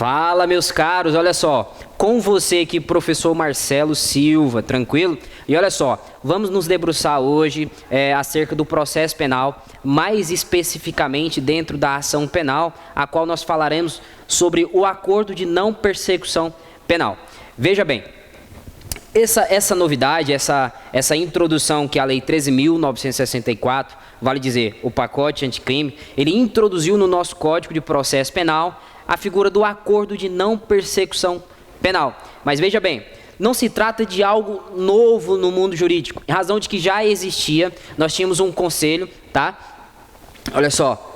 Fala, meus caros, olha só, com você aqui, professor Marcelo Silva, tranquilo? E olha só, vamos nos debruçar hoje acerca do processo penal, mais especificamente dentro da ação penal, a qual nós falaremos sobre o acordo de não persecução penal. Veja bem, essa novidade, essa introdução que a Lei 13.964, vale dizer, o pacote anticrime, ele introduziu no nosso Código de Processo Penal a figura do acordo de não persecução penal. Mas veja bem, não se trata de algo novo no mundo jurídico, em razão de que já existia, nós tínhamos um conselho, tá? Olha só.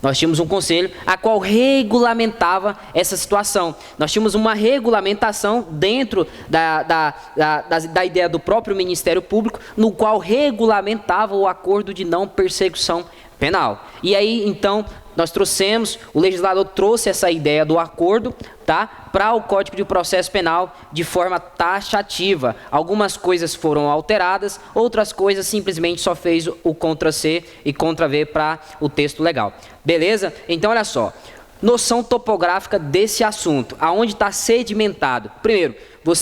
Nós tínhamos um conselho a qual regulamentava essa situação. Nós tínhamos uma regulamentação dentro da ideia do próprio Ministério Público, no qual regulamentava o acordo de não persecução penal. E aí, então, nós trouxemos, o legislador trouxe essa ideia do acordo, tá, para o Código de Processo Penal de forma taxativa. Algumas coisas foram alteradas, outras coisas simplesmente só fez o Ctrl+C e Ctrl+V para o texto legal. Beleza? Então, olha só. Noção topográfica desse assunto, aonde está sedimentado. Primeiro,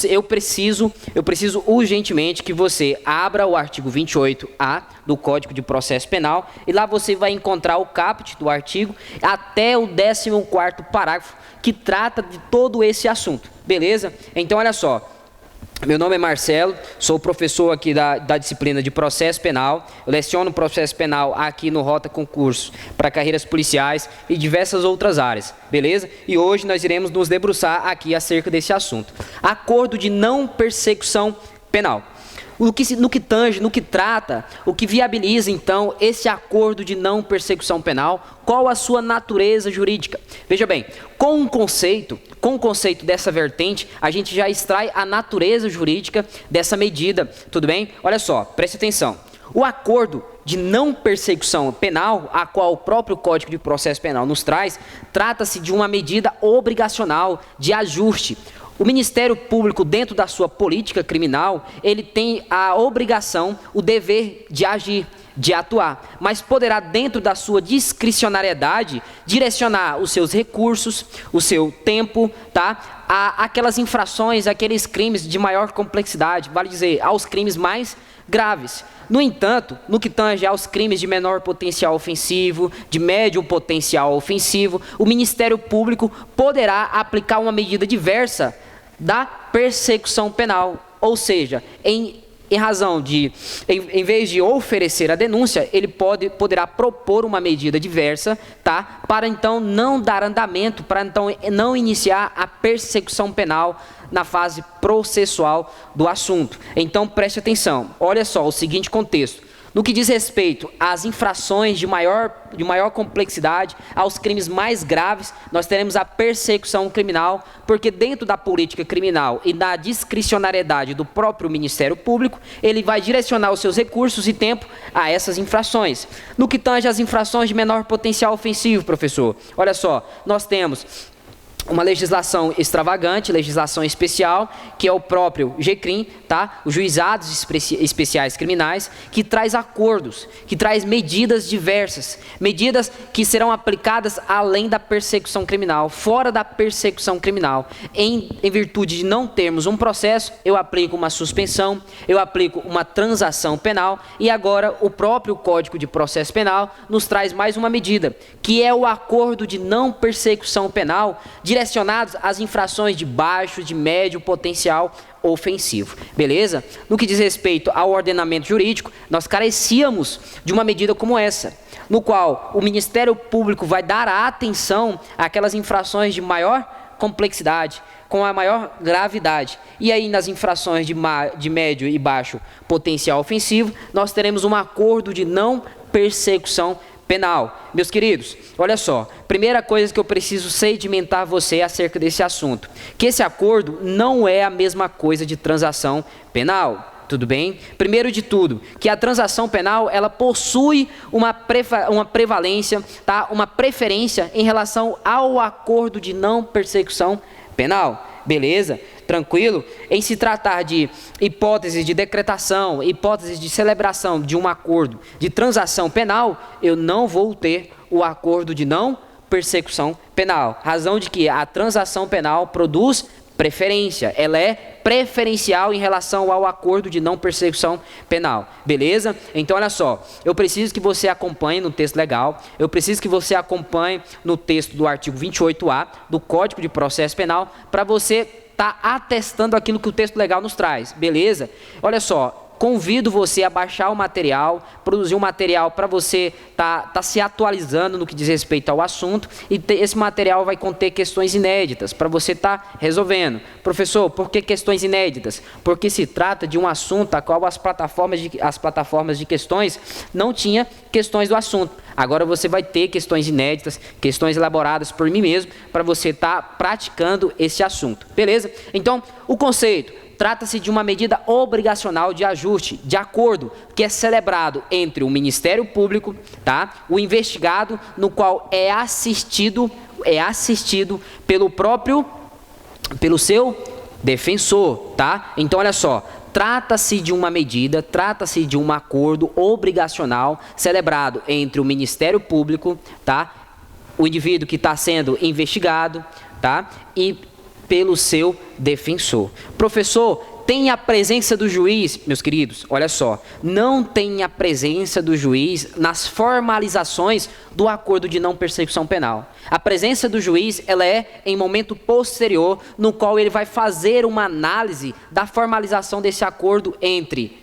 eu preciso urgentemente que você abra o artigo 28A do Código de Processo Penal e lá você vai encontrar o caput do artigo até o 14º parágrafo que trata de todo esse assunto. Beleza? Então, olha só. Meu nome é Marcelo, sou professor aqui da disciplina de processo penal, eu leciono processo penal aqui no Rota Concurso para carreiras policiais e diversas outras áreas, beleza? E hoje nós iremos nos debruçar aqui acerca desse assunto. Acordo de não persecução penal. No que tange, no que trata, o que viabiliza, então, esse acordo de não persecução penal, qual a sua natureza jurídica? Veja bem, com o conceito dessa vertente, a gente já extrai a natureza jurídica dessa medida, tudo bem? Olha só, preste atenção. O acordo de não persecução penal, a qual o próprio Código de Processo Penal nos traz, trata-se de uma medida obrigacional de ajuste. O Ministério Público, dentro da sua política criminal, ele tem a obrigação, o dever de agir, de atuar, mas poderá, dentro da sua discricionariedade, direcionar os seus recursos, o seu tempo, tá? A aquelas infrações, aqueles crimes de maior complexidade, vale dizer, aos crimes mais graves. No entanto, no que tange aos crimes de menor potencial ofensivo, de médio potencial ofensivo, o Ministério Público poderá aplicar uma medida diversa da persecução penal, ou seja, em razão de, em vez de oferecer a denúncia, ele poderá propor uma medida diversa, tá? Para então não dar andamento, para então não iniciar a persecução penal na fase processual do assunto. Então preste atenção, olha só o seguinte contexto. No que diz respeito às infrações de maior complexidade, aos crimes mais graves, nós teremos a persecução criminal, porque dentro da política criminal e da discricionariedade do próprio Ministério Público, ele vai direcionar os seus recursos e tempo a essas infrações. No que tange às infrações de menor potencial ofensivo, professor, olha só, nós temos uma legislação extravagante, legislação especial, que é o próprio GCRIM, tá? Os Juizados Especiais Criminais, que traz acordos, que traz medidas diversas, medidas que serão aplicadas além da persecução criminal, fora da persecução criminal. Em virtude de não termos um processo, eu aplico uma suspensão, eu aplico uma transação penal e agora o próprio Código de Processo Penal nos traz mais uma medida, que é o acordo de não persecução penal, direcionados às infrações de baixo, de médio potencial ofensivo. Beleza? No que diz respeito ao ordenamento jurídico, nós carecíamos de uma medida como essa, no qual o Ministério Público vai dar a atenção àquelas infrações de maior complexidade, com a maior gravidade. E aí, nas infrações de médio e baixo potencial ofensivo, nós teremos um acordo de não persecução penal. Meus queridos, olha só, primeira coisa que eu preciso sedimentar você acerca desse assunto, que esse acordo não é a mesma coisa de transação penal, tudo bem? Primeiro de tudo, que a transação penal, ela possui uma prevalência, tá? Uma preferência em relação ao acordo de não persecução penal, beleza? Tranquilo? Em se tratar de hipóteses de decretação, hipóteses de celebração de um acordo de transação penal, eu não vou ter o acordo de não persecução penal. Razão de que a transação penal produz preferência, ela é preferencial em relação ao acordo de não persecução penal, beleza? Então, olha só, eu preciso que você acompanhe no texto legal, eu preciso que você acompanhe no texto do artigo 28A do Código de Processo Penal, para você estar atestando aquilo que o texto legal nos traz, beleza? Olha só, convido você a baixar o material, produzir um material para você tá se atualizando no que diz respeito ao assunto, e esse material vai conter questões inéditas para você estar resolvendo. Professor, por que questões inéditas? Porque se trata de um assunto a qual as plataformas de questões não tinha questões do assunto. Agora você vai ter questões inéditas, questões elaboradas por mim mesmo, para você estar praticando esse assunto, beleza? Então, o conceito: trata-se de uma medida obrigacional de ajuste, de acordo, que é celebrado entre o Ministério Público, tá? O investigado, no qual é assistido pelo seu defensor, tá? Então, olha só, trata-se de uma medida, trata-se de um acordo obrigacional celebrado entre o Ministério Público, tá? O indivíduo que está sendo investigado, tá? E pelo seu defensor. Professor, tem a presença do juiz? Meus queridos, olha só, não tem a presença do juiz nas formalizações do acordo de não persecução penal. A presença do juiz, ela é em momento posterior, no qual ele vai fazer uma análise da formalização desse acordo entre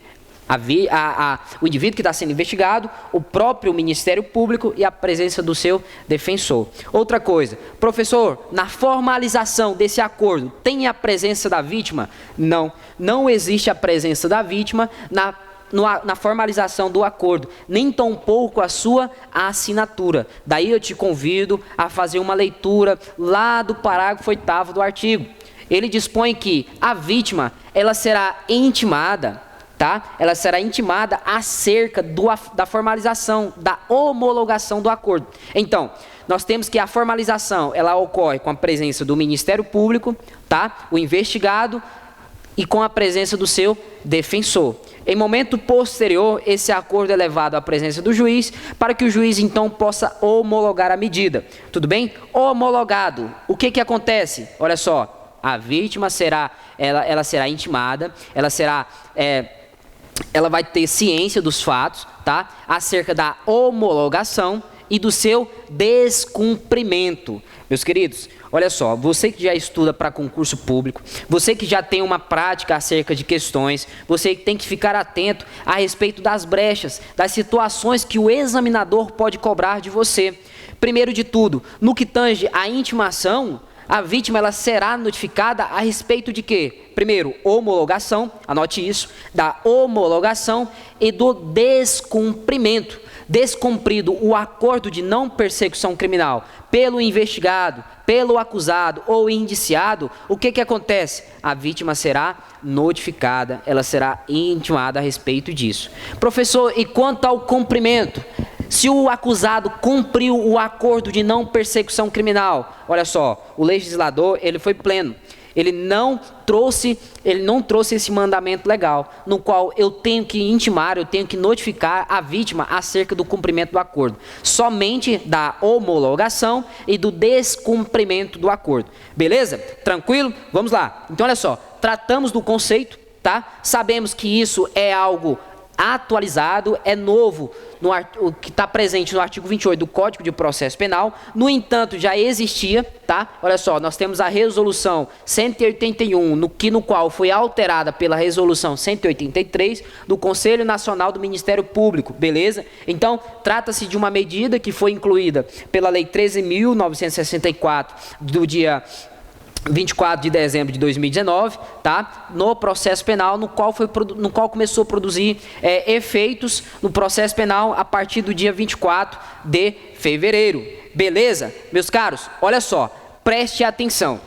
o indivíduo que está sendo investigado, o próprio Ministério Público e a presença do seu defensor. Outra coisa, professor, na formalização desse acordo, tem a presença da vítima? Não, não existe a presença da vítima na formalização do acordo, nem tampouco a sua assinatura. Daí eu te convido a fazer uma leitura lá do parágrafo 8º do artigo. Ele dispõe que a vítima, ela será intimada, tá? Ela será intimada acerca da formalização, da homologação do acordo. Então, nós temos que a formalização, ela ocorre com a presença do Ministério Público, tá? O investigado, e com a presença do seu defensor. Em momento posterior, esse acordo é levado à presença do juiz, para que o juiz então possa homologar a medida. Tudo bem? Homologado. O que acontece? Olha só, a vítima será intimada, ela vai ter ciência dos fatos, tá? Acerca da homologação e do seu descumprimento. Meus queridos, olha só, você que já estuda para concurso público, você que já tem uma prática acerca de questões, você tem que ficar atento a respeito das brechas, das situações que o examinador pode cobrar de você. Primeiro de tudo, no que tange à intimação, a vítima ela será notificada a respeito de quê? Primeiro, homologação, anote isso, da homologação e do descumprimento. Descumprido o acordo de não persecução criminal pelo investigado, pelo acusado ou indiciado, o que acontece? A vítima será notificada, ela será intimada a respeito disso. Professor, e quanto ao cumprimento? Se o acusado cumpriu o acordo de não persecução criminal, olha só, o legislador ele foi pleno. Ele não trouxe esse mandamento legal, no qual eu tenho que intimar, eu tenho que notificar a vítima acerca do cumprimento do acordo. Somente da homologação e do descumprimento do acordo. Beleza? Tranquilo? Vamos lá. Então, olha só, tratamos do conceito, tá? Sabemos que isso é algo atualizado, é novo, o que está presente no artigo 28 do Código de Processo Penal. No entanto, já existia, tá? Olha só, nós temos a resolução 181, no qual foi alterada pela resolução 183 do Conselho Nacional do Ministério Público, beleza? Então, trata-se de uma medida que foi incluída pela Lei 13.964 do dia 24 de dezembro de 2019, tá? No processo penal, no qual começou a produzir efeitos no processo penal a partir do dia 24 de fevereiro. Beleza? Meus caros, olha só, preste atenção.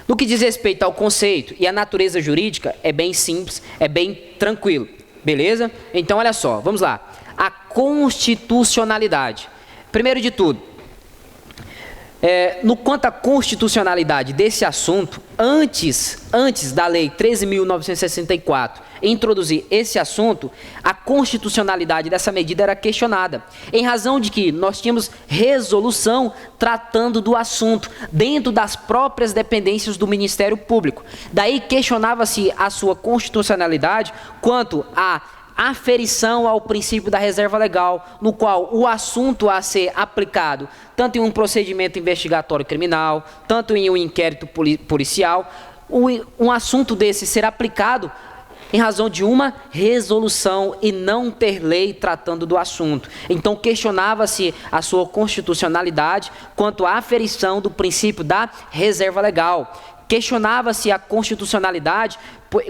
No que diz respeito ao conceito e à natureza jurídica, é bem simples, é bem tranquilo. Beleza? Então, olha só, vamos lá. A constitucionalidade. Primeiro de tudo, No quanto à constitucionalidade desse assunto, antes da Lei 13.964 introduzir esse assunto, a constitucionalidade dessa medida era questionada, em razão de que nós tínhamos resolução tratando do assunto dentro das próprias dependências do Ministério Público. Daí questionava-se a sua constitucionalidade quanto à aferição ao princípio da reserva legal, no qual o assunto a ser aplicado, tanto em um procedimento investigatório criminal, tanto em um inquérito policial, um assunto desse ser aplicado em razão de uma resolução e não ter lei tratando do assunto. Então questionava-se a sua constitucionalidade quanto à aferição do princípio da reserva legal. Questionava-se a constitucionalidade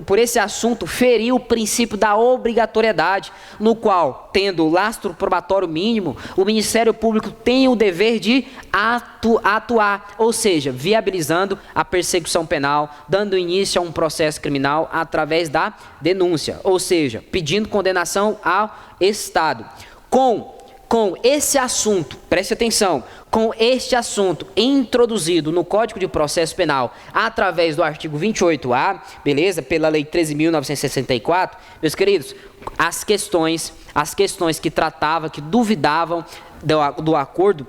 por esse assunto ferir o princípio da obrigatoriedade, no qual, tendo lastro probatório mínimo, o Ministério Público tem o dever de atuar, ou seja, viabilizando a persecução penal, dando início a um processo criminal através da denúncia, ou seja, pedindo condenação ao Estado. Com esse assunto, preste atenção, com este assunto introduzido no Código de Processo Penal através do artigo 28A, beleza? Pela Lei 13.964, meus queridos, as questões que tratavam, que duvidavam do acordo,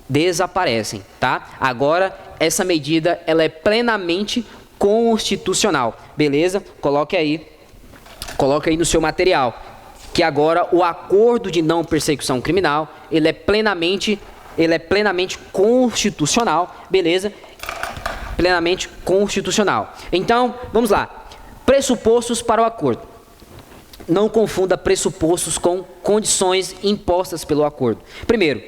desaparecem, tá? Agora, essa medida, ela é plenamente constitucional, beleza? Coloque aí no seu material, que agora o acordo de não persecução criminal, ele é plenamente constitucional, beleza? Plenamente constitucional. Então, vamos lá. Pressupostos para o acordo. Não confunda pressupostos com condições impostas pelo acordo. Primeiro,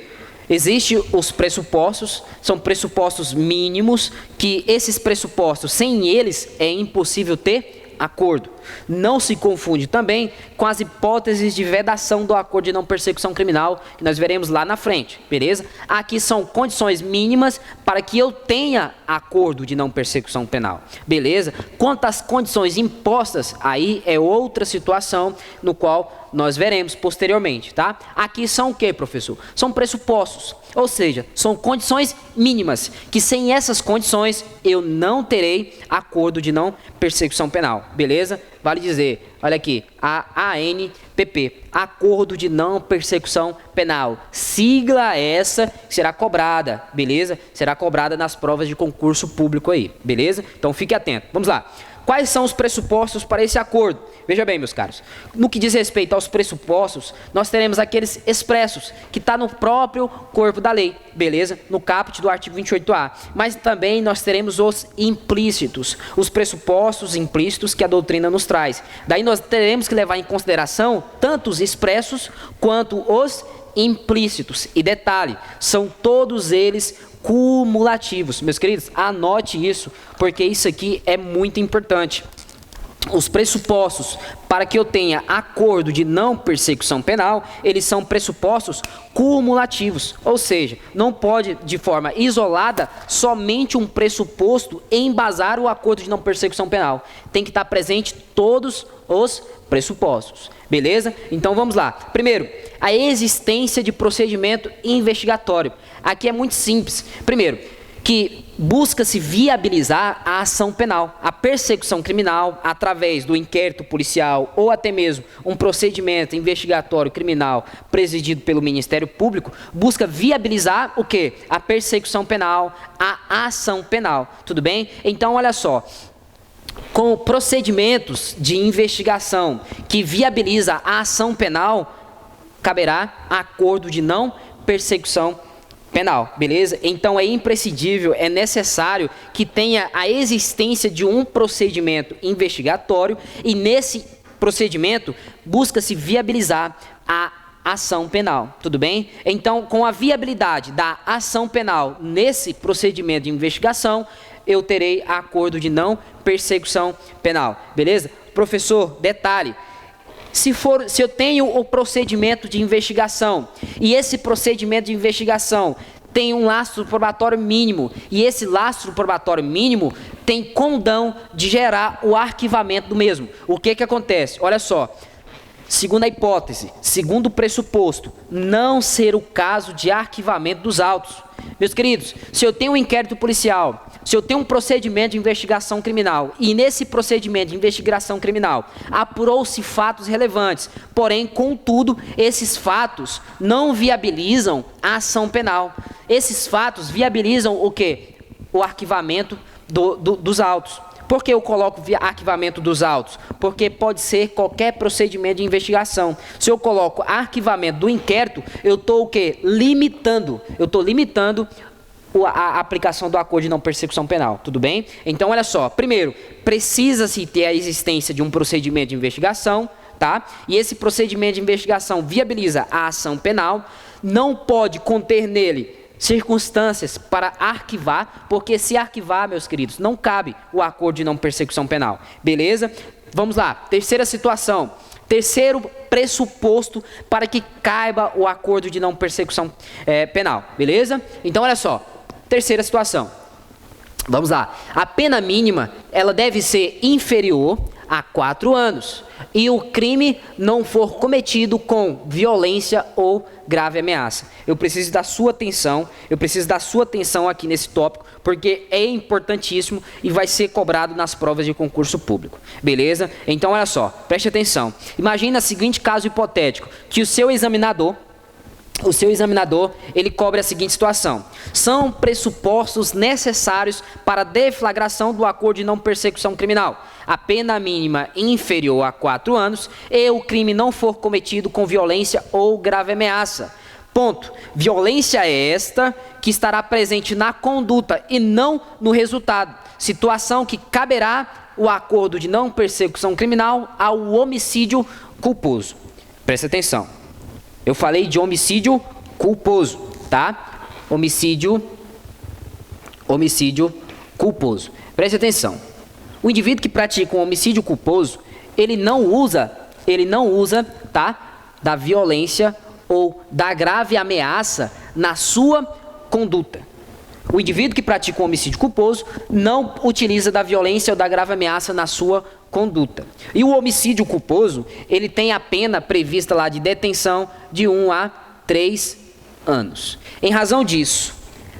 existem os pressupostos, são pressupostos mínimos, que esses pressupostos, sem eles, é impossível ter acordo. Não se confunde também com as hipóteses de vedação do acordo de não persecução criminal, que nós veremos lá na frente, beleza? Aqui são condições mínimas para que eu tenha acordo de não persecução penal, beleza? Quanto às condições impostas, aí é outra situação no qual nós veremos posteriormente, tá? Aqui são o que, professor? São pressupostos, ou seja, são condições mínimas, que sem essas condições eu não terei acordo de não persecução penal, beleza? Vale dizer, olha aqui, a ANPP, Acordo de Não Persecução Penal, sigla essa que será cobrada, beleza? Será cobrada nas provas de concurso público aí, beleza? Então fique atento, vamos lá. Quais são os pressupostos para esse acordo? Veja bem, meus caros, no que diz respeito aos pressupostos, nós teremos aqueles expressos, que está no próprio corpo da lei, beleza? No caput do artigo 28A. Mas também nós teremos os implícitos, os pressupostos implícitos que a doutrina nos traz. Daí nós teremos que levar em consideração tanto os expressos quanto os implícitos. E detalhe, são todos eles cumulativos. Meus queridos, anote isso, porque isso aqui é muito importante. Os pressupostos para que eu tenha acordo de não persecução penal, eles são pressupostos cumulativos, ou seja, não pode de forma isolada somente um pressuposto embasar o acordo de não persecução penal. Tem que estar presente todos os pressupostos, beleza? Então vamos lá. Primeiro, a existência de procedimento investigatório. Aqui é muito simples. Primeiro, que busca-se viabilizar a ação penal, a persecução criminal através do inquérito policial ou até mesmo um procedimento investigatório criminal presidido pelo Ministério Público, busca viabilizar o quê? A persecução penal, a ação penal, tudo bem? Então, olha só, com procedimentos de investigação que viabiliza a ação penal, caberá acordo de não persecução penal, beleza? Então é imprescindível, é necessário que tenha a existência de um procedimento investigatório e nesse procedimento busca-se viabilizar a ação penal, tudo bem? Então, com a viabilidade da ação penal nesse procedimento de investigação, eu terei acordo de não persecução penal, beleza? Professor, detalhe, se eu tenho o procedimento de investigação e esse procedimento de investigação tem um lastro probatório mínimo e esse lastro probatório mínimo tem condão de gerar o arquivamento do mesmo, o que acontece? Olha só, Segunda hipótese, segundo pressuposto, não ser o caso de arquivamento dos autos. Meus queridos, se eu tenho um inquérito policial, se eu tenho um procedimento de investigação criminal e nesse procedimento de investigação criminal apurou-se fatos relevantes, porém, contudo, esses fatos não viabilizam a ação penal. Esses fatos viabilizam o quê? O arquivamento dos autos. Por que eu coloco arquivamento dos autos? Porque pode ser qualquer procedimento de investigação. Se eu coloco arquivamento do inquérito, eu estou o quê? Limitando. Eu estou limitando a aplicação do acordo de não persecução penal. Tudo bem? Então, olha só. Primeiro, precisa-se ter a existência de um procedimento de investigação, tá? E esse procedimento de investigação viabiliza a ação penal. Não pode conter nele circunstâncias para arquivar, porque se arquivar, meus queridos, não cabe o acordo de não persecução penal. Beleza? Vamos lá. Terceira situação. Terceiro pressuposto para que caiba o acordo de não persecução penal. Beleza? Então, olha só. Terceira situação. Vamos lá. A pena mínima, ela deve ser inferior a 4 anos. E o crime não for cometido com violência ou grave ameaça. Eu preciso da sua atenção, aqui nesse tópico, porque é importantíssimo e vai ser cobrado nas provas de concurso público. Beleza? Então, olha só, preste atenção. Imagina o seguinte caso hipotético, que o seu examinador, ele cobre a seguinte situação. São pressupostos necessários para a deflagração do acordo de não persecução criminal. A pena mínima inferior a 4 anos e o crime não for cometido com violência ou grave ameaça. Ponto. Violência é esta que estará presente na conduta e não no resultado. Situação que caberá o acordo de não persecução criminal ao homicídio culposo. Presta atenção. Eu falei de homicídio culposo, tá? Homicídio culposo. Preste atenção. O indivíduo que pratica um homicídio culposo, ele não usa, tá? Da violência ou da grave ameaça na sua conduta. O indivíduo que pratica um homicídio culposo não utiliza da violência ou da grave ameaça na sua conduta. E o homicídio culposo, ele tem a pena prevista lá de detenção de 1 a 3 anos. Em razão disso,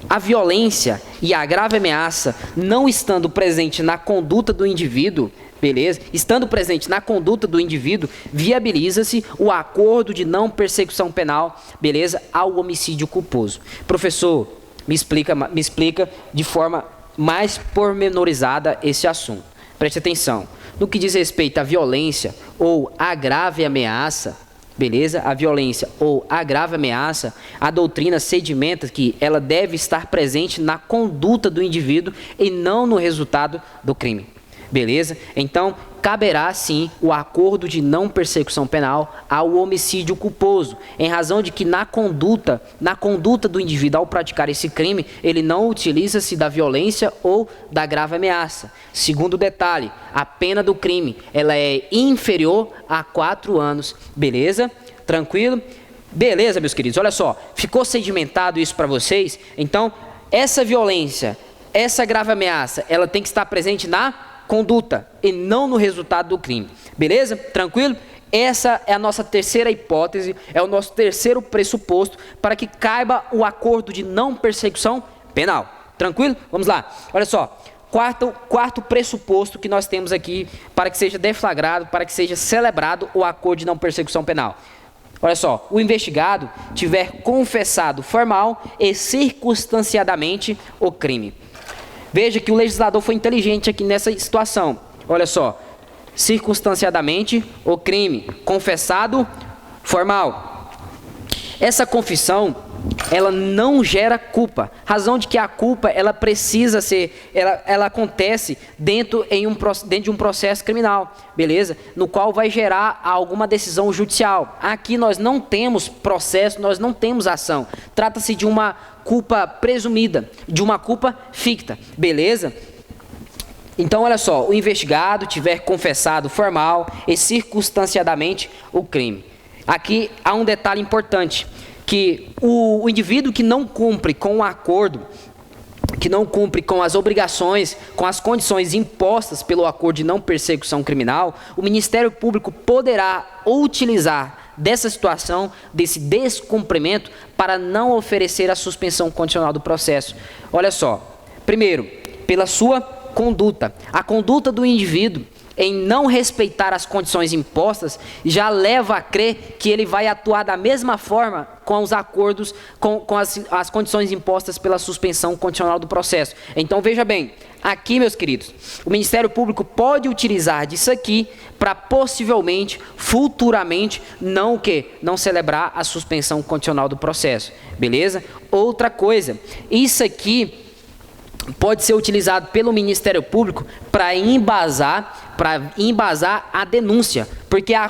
a violência e a grave ameaça não estando presente na conduta do indivíduo, beleza? Estando presente na conduta do indivíduo, viabiliza-se o acordo de não persecução penal, beleza? Ao homicídio culposo. Professor, me explica de forma mais pormenorizada esse assunto. Preste atenção. No que diz respeito à violência ou à grave ameaça, beleza? A violência ou a grave ameaça, a doutrina sedimenta que ela deve estar presente na conduta do indivíduo e não no resultado do crime. Beleza? Então, caberá sim o acordo de não persecução penal ao homicídio culposo, em razão de que na conduta do indivíduo ao praticar esse crime, ele não utiliza-se da violência ou da grave ameaça. Segundo detalhe, a pena do crime, ela é inferior a 4 anos. Beleza? Tranquilo? Beleza, meus queridos. Olha só, ficou sedimentado isso para vocês? Então, essa violência, essa grave ameaça, ela tem que estar presente na conduta e não no resultado do crime. Beleza? Tranquilo? Essa é a nossa terceira hipótese, é o nosso terceiro pressuposto para que caiba o acordo de não persecução penal. Tranquilo? Vamos lá. Olha só. Quarto pressuposto que nós temos aqui para que seja deflagrado, para que seja celebrado o acordo de não persecução penal. Olha só. O investigado tiver confessado formal e circunstanciadamente o crime. Veja que o legislador foi inteligente aqui nessa situação. Olha só. Circunstanciadamente o crime. Confessado formal. Essa confissão, ela não gera culpa. Razão de que a culpa, ela precisa ser, ela acontece dentro de um processo criminal, beleza? No qual vai gerar alguma decisão judicial. Aqui nós não temos processo, nós não temos ação. Trata-se de uma culpa presumida, de uma culpa ficta, beleza? Então, olha só, o investigado tiver confessado formal e circunstanciadamente o crime. Aqui há um detalhe importante, que o indivíduo que não cumpre com o acordo que não cumpre com as obrigações, com as condições impostas pelo acordo de não persecução criminal, o Ministério Público poderá utilizar dessa situação, desse descumprimento, para não oferecer a suspensão condicional do processo. Olha só, primeiro, pela sua conduta. A conduta do indivíduo em não respeitar as condições impostas já leva a crer que ele vai atuar da mesma forma com os acordos, com as condições impostas pela suspensão condicional do processo. Então veja bem, aqui, meus queridos, o Ministério Público pode utilizar disso aqui para possivelmente, futuramente, não celebrar a suspensão condicional do processo, beleza? Outra coisa, isso aqui pode ser utilizado pelo Ministério Público para embasar a denúncia, porque a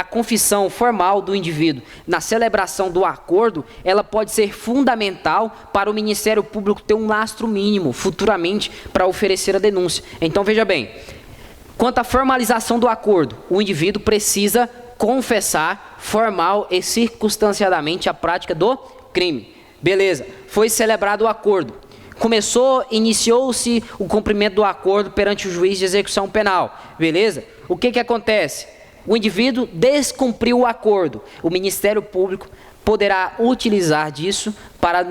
confissão formal do indivíduo na celebração do acordo, ela pode ser fundamental para o Ministério Público ter um lastro mínimo futuramente para oferecer a denúncia. Então veja bem, quanto à formalização do acordo, o indivíduo precisa confessar formal e circunstanciadamente a prática do crime. Beleza, foi celebrado o acordo. Iniciou-se o cumprimento do acordo perante o juiz de execução penal, beleza? O que acontece? O indivíduo descumpriu o acordo. O Ministério Público poderá utilizar disso para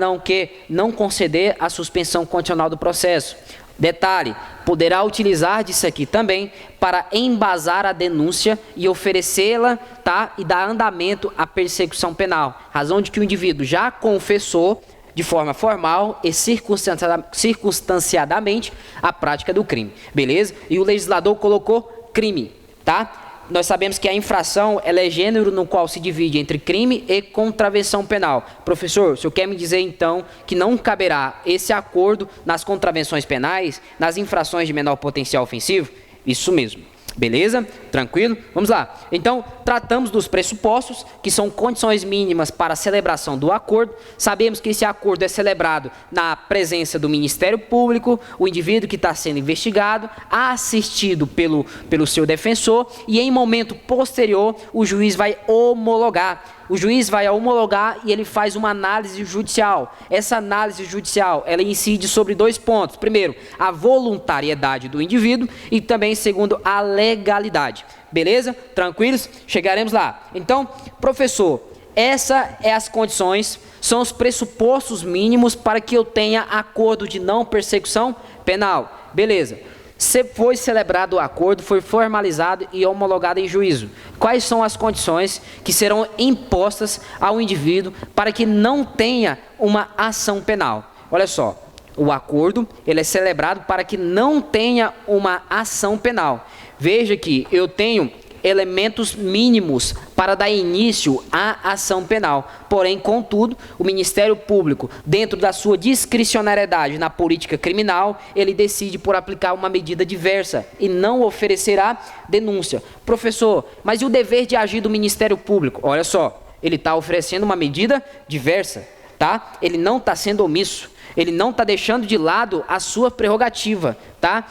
não conceder a suspensão condicional do processo. Detalhe, poderá utilizar disso aqui também para embasar a denúncia e oferecê-la, tá? E dar andamento à persecução penal. Razão de que o indivíduo já confessou de forma formal e circunstanciadamente a prática do crime, beleza? E o legislador colocou crime, tá? Nós sabemos que a infração, ela é gênero no qual se divide entre crime e contravenção penal. Professor, o senhor quer me dizer então que não caberá esse acordo nas contravenções penais, nas infrações de menor potencial ofensivo? Isso mesmo. Beleza? Tranquilo? Vamos lá. Então, tratamos dos pressupostos, que são condições mínimas para a celebração do acordo. Sabemos que esse acordo é celebrado na presença do Ministério Público, o indivíduo que está sendo investigado, assistido pelo seu defensor, e em momento posterior, o juiz vai homologar. O juiz vai homologar e ele faz uma análise judicial. Essa análise judicial, ela incide sobre 2 pontos. Primeiro, a voluntariedade do indivíduo e também, segundo, a legalidade. Beleza? Tranquilos? Chegaremos lá. Então, professor, essas são as condições, são os pressupostos mínimos para que eu tenha acordo de não persecução penal. Beleza. Se foi celebrado o acordo, foi formalizado e homologado em juízo. Quais são as condições que serão impostas ao indivíduo para que não tenha uma ação penal? Olha só, o acordo ele é celebrado para que não tenha uma ação penal. Veja que eu tenho elementos mínimos para dar início à ação penal. Porém, contudo, o Ministério Público, dentro da sua discricionariedade na política criminal, ele decide por aplicar uma medida diversa e não oferecerá denúncia. Professor, mas e o dever de agir do Ministério Público? Olha só, ele está oferecendo uma medida diversa, tá? Ele não está sendo omisso. Ele não está deixando de lado a sua prerrogativa, tá?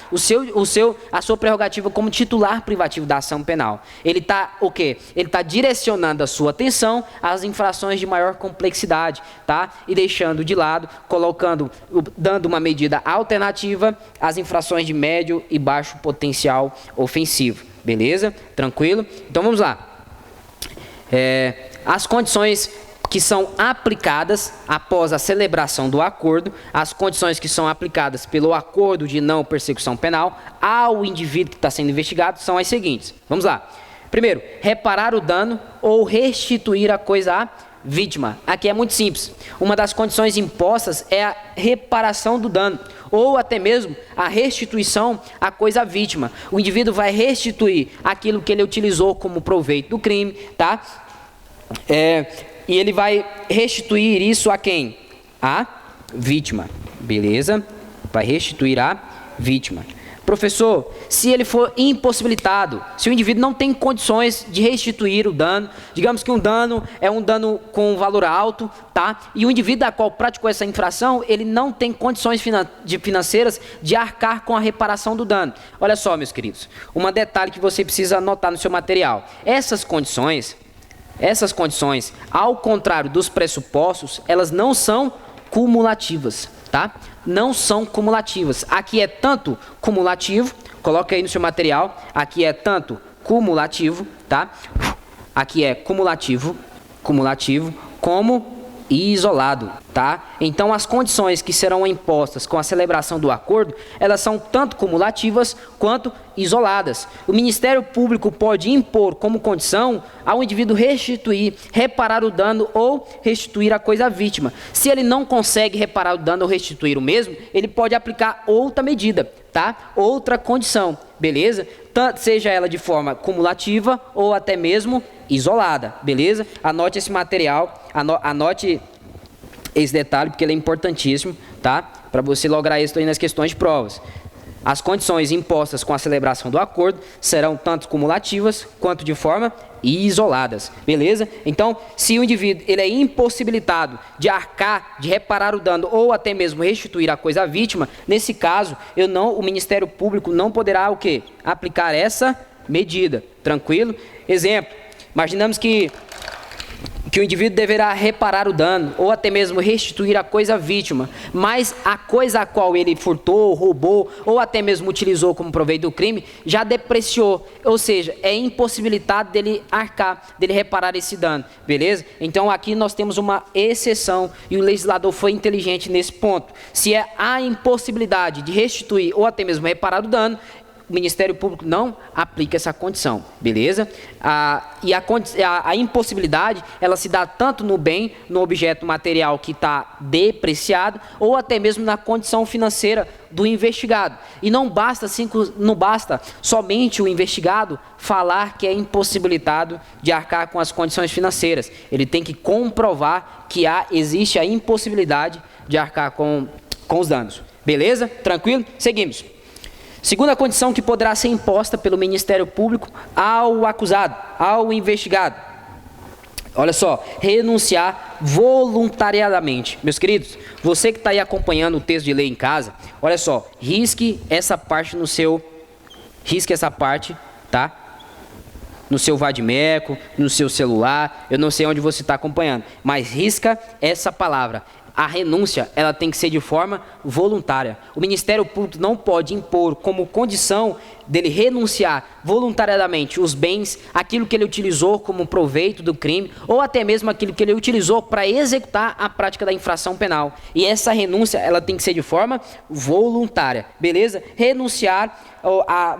A sua prerrogativa como titular privativo da ação penal. Ele está o quê? Ele está direcionando a sua atenção às infrações de maior complexidade, tá? E deixando de lado, dando uma medida alternativa às infrações de médio e baixo potencial ofensivo. Beleza? Tranquilo? Então vamos lá. As condições que são aplicadas após a celebração do acordo, as condições que são aplicadas pelo acordo de não persecução penal ao indivíduo que está sendo investigado são as seguintes. Vamos lá. Primeiro, reparar o dano ou restituir a coisa à vítima. Aqui é muito simples. Uma das condições impostas é a reparação do dano ou até mesmo a restituição à coisa à vítima. O indivíduo vai restituir aquilo que ele utilizou como proveito do crime, tá? E ele vai restituir isso a quem? A vítima. Beleza? Vai restituir a vítima. Professor, se ele for impossibilitado, se o indivíduo não tem condições de restituir o dano, digamos que um dano é um dano com valor alto, tá? E o indivíduo a qual praticou essa infração, ele não tem condições financeiras de arcar com a reparação do dano. Olha só, meus queridos, um detalhe que você precisa anotar no seu material. Essas condições, ao contrário dos pressupostos, elas não são cumulativas. tá? Não são cumulativas. Aqui é tanto cumulativo, coloca aí no seu material, aqui é tanto cumulativo, tá? Aqui é cumulativo, como isolado, tá? Então, as condições que serão impostas com a celebração do acordo, elas são tanto cumulativas quanto isoladas. O Ministério Público pode impor como condição ao indivíduo restituir, reparar o dano ou restituir a coisa à vítima. Se ele não consegue reparar o dano ou restituir o mesmo, ele pode aplicar outra medida, tá? Outra condição, beleza? Tanto seja ela de forma cumulativa ou até mesmo isolada, beleza? Anote esse material, anote esse detalhe porque ele é importantíssimo, tá? Para você lograr êxito aí nas questões de provas. As condições impostas com a celebração do acordo serão tanto cumulativas quanto de forma isoladas, beleza? Então, se o indivíduo ele é impossibilitado de arcar, de reparar o dano ou até mesmo restituir a coisa à vítima, nesse caso, o Ministério Público não poderá o quê? Aplicar essa medida, tranquilo? Exemplo, imaginamos que o indivíduo deverá reparar o dano ou até mesmo restituir a coisa à vítima, mas a coisa a qual ele furtou, roubou ou até mesmo utilizou como proveito do crime já depreciou, ou seja, é impossibilitado dele arcar, dele reparar esse dano, beleza? Então aqui nós temos uma exceção e o legislador foi inteligente nesse ponto. Se é a impossibilidade de restituir ou até mesmo reparar o dano, o Ministério Público não aplica essa condição, beleza? A impossibilidade, ela se dá tanto no bem, no objeto material que está depreciado, ou até mesmo na condição financeira do investigado. E não basta somente o investigado falar que é impossibilitado de arcar com as condições financeiras. Ele tem que comprovar que existe a impossibilidade de arcar com os danos. Beleza? Tranquilo? Seguimos. Segunda condição que poderá ser imposta pelo Ministério Público ao acusado, ao investigado. Olha só, renunciar voluntariamente. Meus queridos, você que está aí acompanhando o texto de lei em casa, olha só, risque essa parte, tá? No seu vadimeco, no seu celular, eu não sei onde você está acompanhando, mas risca essa palavra. A renúncia, ela tem que ser de forma voluntária. O Ministério Público não pode impor como condição dele renunciar voluntariamente os bens, aquilo que ele utilizou como proveito do crime, ou até mesmo aquilo que ele utilizou para executar a prática da infração penal. E essa renúncia, ela tem que ser de forma voluntária, beleza? Renunciar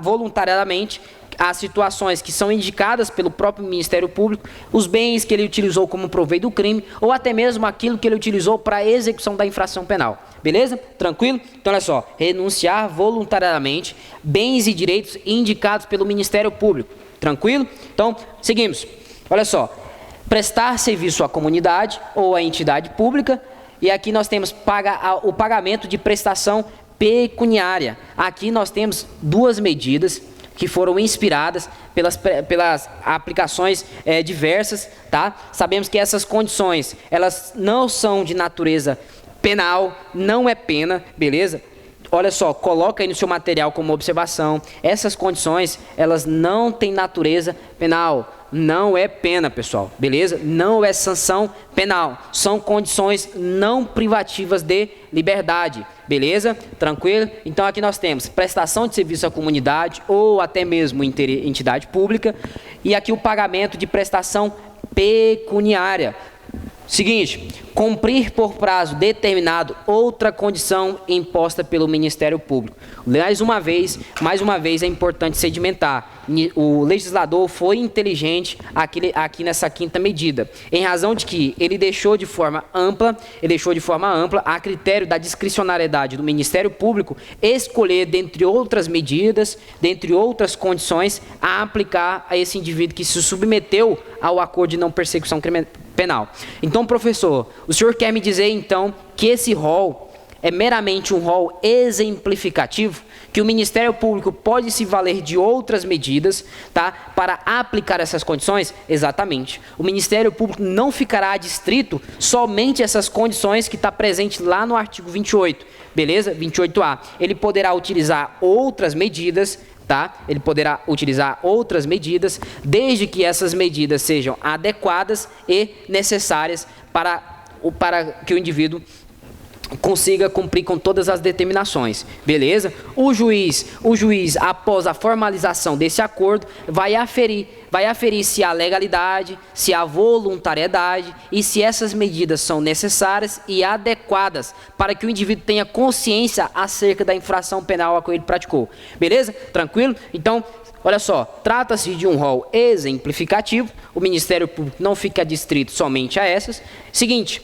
voluntariamente as situações que são indicadas pelo próprio Ministério Público, os bens que ele utilizou como proveito do crime, ou até mesmo aquilo que ele utilizou para a execução da infração penal. Beleza? Tranquilo? Então, olha só, renunciar voluntariamente bens e direitos indicados pelo Ministério Público. Tranquilo? Então, seguimos. Olha só, prestar serviço à comunidade ou à entidade pública, e aqui nós temos o pagamento de prestação pecuniária. Aqui nós temos duas medidas que foram inspiradas pelas aplicações diversas, tá? Sabemos que essas condições, elas não são de natureza penal, não é pena, beleza? Olha só, coloca aí no seu material como observação, essas condições, elas não têm natureza penal, não é pena, pessoal, beleza? Não é sanção penal, são condições não privativas de liberdade, beleza? Tranquilo? Então aqui nós temos prestação de serviço à comunidade ou até mesmo entidade pública e aqui o pagamento de prestação pecuniária. Seguinte, cumprir por prazo determinado outra condição imposta pelo Ministério Público. Mais uma vez é importante sedimentar. O legislador foi inteligente aqui nessa quinta medida, em razão de que ele deixou de forma ampla, a critério da discricionariedade do Ministério Público, escolher, dentre outras medidas, dentre outras condições, a aplicar a esse indivíduo que se submeteu ao acordo de não persecução penal. Então, professor, o senhor quer me dizer, então, que esse rol é meramente um rol exemplificativo, que o Ministério Público pode se valer de outras medidas, tá, para aplicar essas condições? Exatamente. O Ministério Público não ficará adstrito somente a essas condições que está presente lá no artigo 28, beleza? 28A. Ele poderá utilizar outras medidas, tá? Ele poderá utilizar outras medidas, desde que essas medidas sejam adequadas e necessárias para que o indivíduo consiga cumprir com todas as determinações, beleza? O juiz, após a formalização desse acordo, vai aferir se há legalidade, se há voluntariedade e se essas medidas são necessárias e adequadas para que o indivíduo tenha consciência acerca da infração penal a que ele praticou, beleza? Tranquilo? Então, olha só, trata-se de um rol exemplificativo, o Ministério Público não fica adstrito somente a essas. Seguinte,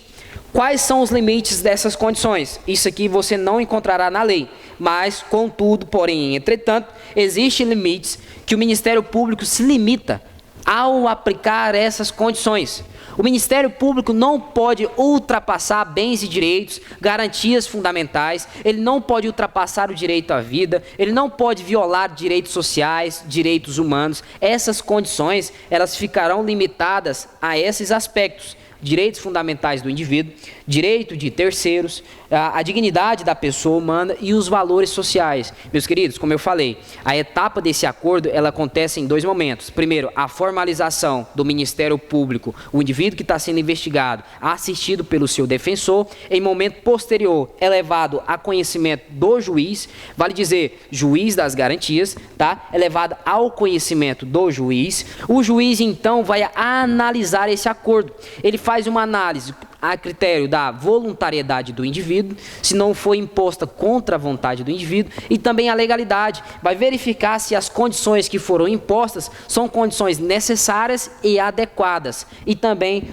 quais são os limites dessas condições? Isso aqui você não encontrará na lei, mas, contudo, porém, entretanto, existem limites que o Ministério Público se limita ao aplicar essas condições. O Ministério Público não pode ultrapassar bens e direitos, garantias fundamentais, ele não pode ultrapassar o direito à vida, ele não pode violar direitos sociais, direitos humanos. Essas condições, elas ficarão limitadas a esses aspectos: direitos fundamentais do indivíduo, direito de terceiros, a dignidade da pessoa humana e os valores sociais. Meus queridos, como eu falei, a etapa desse acordo, ela acontece em 2 momentos. Primeiro, a formalização do Ministério Público, o indivíduo que está sendo investigado, assistido pelo seu defensor. Em momento posterior, é levado a conhecimento do juiz, vale dizer, juiz das garantias, tá? É levado ao conhecimento do juiz. O juiz, então, vai analisar esse acordo. Ele faz uma análise a critério da voluntariedade do indivíduo, se não foi imposta contra a vontade do indivíduo, e também a legalidade. Vai verificar se as condições que foram impostas são condições necessárias e adequadas, e também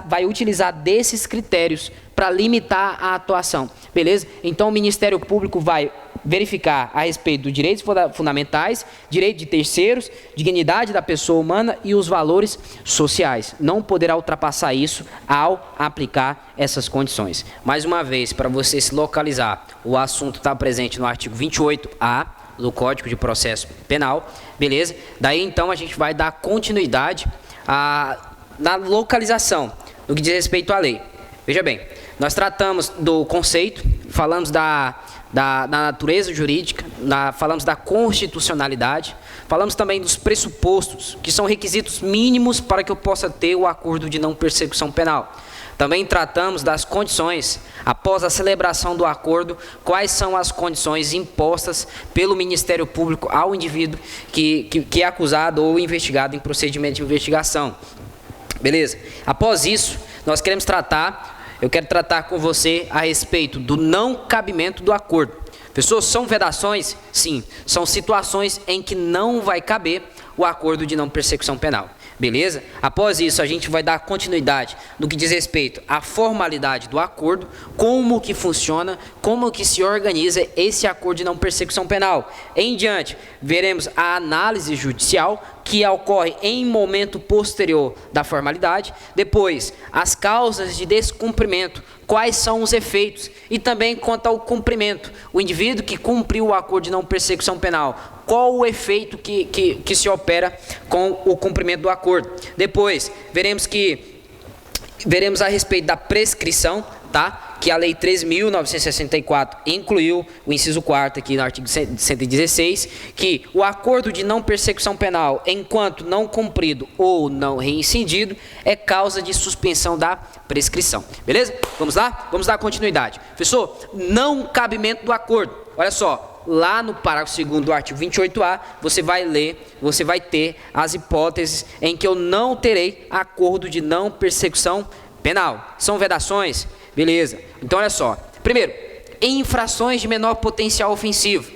vai utilizar desses critérios para limitar a atuação, beleza? Então o Ministério Público vai verificar a respeito dos direitos fundamentais, direito de terceiros, dignidade da pessoa humana e os valores sociais. Não poderá ultrapassar isso ao aplicar essas condições. Mais uma vez, para você se localizar, o assunto está presente no artigo 28A do Código de Processo Penal, beleza? Daí então a gente vai dar continuidade na localização no que diz respeito à lei. Veja bem, nós tratamos do conceito, falamos da natureza jurídica, falamos da constitucionalidade, falamos também dos pressupostos, que são requisitos mínimos para que eu possa ter o acordo de não persecução penal. Também tratamos das condições, após a celebração do acordo, quais são as condições impostas pelo Ministério Público ao indivíduo que é acusado ou investigado em procedimento de investigação. Beleza? Após isso, eu quero tratar com você a respeito do não cabimento do acordo. Pessoas, são vedações? Sim, são situações em que não vai caber o acordo de não persecução penal. Beleza? Após isso, a gente vai dar continuidade no que diz respeito à formalidade do acordo, como que funciona, como que se organiza esse acordo de não persecução penal. Em diante, veremos a análise judicial, que ocorre em momento posterior da formalidade. Depois, as causas de descumprimento, quais são os efeitos, e também quanto ao cumprimento. O indivíduo que cumpriu o acordo de não persecução penal, qual o efeito que se opera com o cumprimento do acordo. Depois, veremos a respeito da prescrição, tá? Que a Lei 13.964 incluiu o inciso 4º aqui no artigo 116, que o acordo de não persecução penal, enquanto não cumprido ou não reincidido, é causa de suspensão da prescrição. Beleza? Vamos lá? Vamos dar continuidade. Professor, não cabimento do acordo. Olha só, lá no parágrafo 2º do artigo 28A, você vai ter as hipóteses em que eu não terei acordo de não persecução penal. São vedações? Beleza. Então, olha só. Primeiro, infrações de menor potencial ofensivo.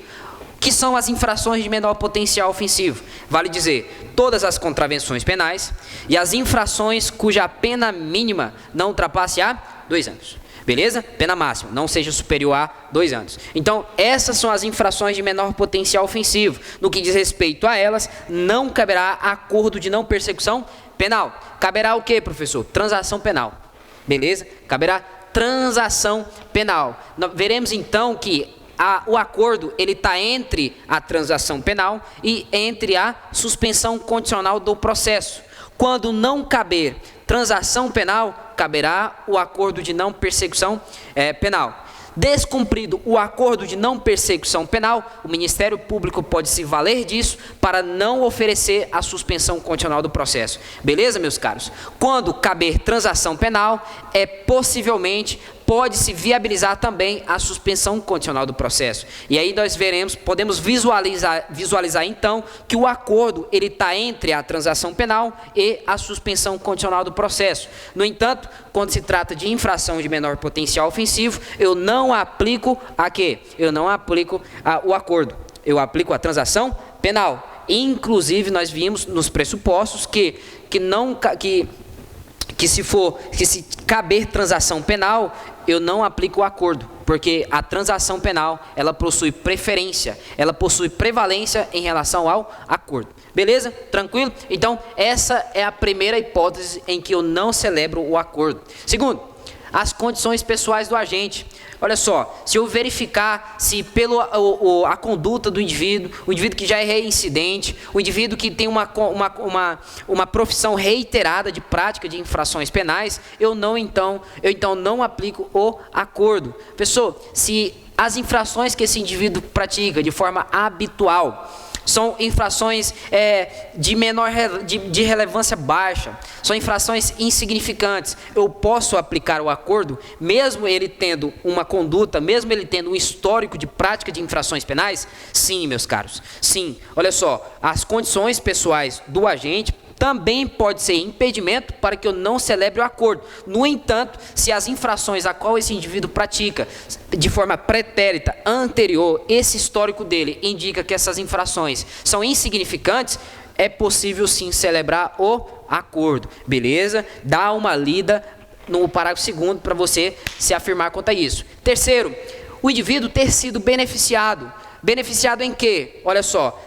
O que são as infrações de menor potencial ofensivo? Vale dizer, todas as contravenções penais e as infrações cuja pena mínima não ultrapasse a 2 anos. Beleza? Pena máxima, não seja superior a 2 anos. Então, essas são as infrações de menor potencial ofensivo. No que diz respeito a elas, não caberá acordo de não persecução penal. Caberá o quê, professor? Transação penal. Beleza? Caberá transação penal. Veremos então que o acordo ele está entre a transação penal e entre a suspensão condicional do processo. Quando não caber transação penal, caberá o acordo de não persecução penal. Descumprido o acordo de não persecução penal, o Ministério Público pode se valer disso para não oferecer a suspensão condicional do processo. Beleza, meus caros? Quando caber transação penal, é possivelmente pode-se viabilizar também a suspensão condicional do processo. E aí nós podemos visualizar então que o acordo ele está entre a transação penal e a suspensão condicional do processo. No entanto, quando se trata de infração de menor potencial ofensivo, eu não aplico a quê? Eu não aplico o acordo. Eu aplico a transação penal. Inclusive, nós vimos nos pressupostos que se caber transação penal, eu não aplico o acordo, porque a transação penal, ela possui preferência, ela possui prevalência em relação ao acordo. Beleza? Tranquilo? Então, essa é a primeira hipótese em que eu não celebro o acordo. Segundo, as condições pessoais do agente. Olha só, se eu verificar se a conduta do indivíduo, o indivíduo que já é reincidente, o indivíduo que tem uma profissão reiterada de prática de infrações penais, eu então não aplico o acordo. Pessoal, se as infrações que esse indivíduo pratica de forma habitual são infrações de relevância baixa, são infrações insignificantes, eu posso aplicar o acordo, mesmo ele tendo uma conduta, mesmo ele tendo um histórico de prática de infrações penais? Sim, meus caros, sim. Olha só, as condições pessoais do agente também pode ser impedimento para que eu não celebre o acordo. No entanto, se as infrações a qual esse indivíduo pratica de forma pretérita, anterior, esse histórico dele indica que essas infrações são insignificantes, é possível sim celebrar o acordo. Beleza? Dá uma lida no parágrafo 2º para você se afirmar quanto a isso. Terceiro, o indivíduo ter sido beneficiado. Beneficiado em quê? Olha só,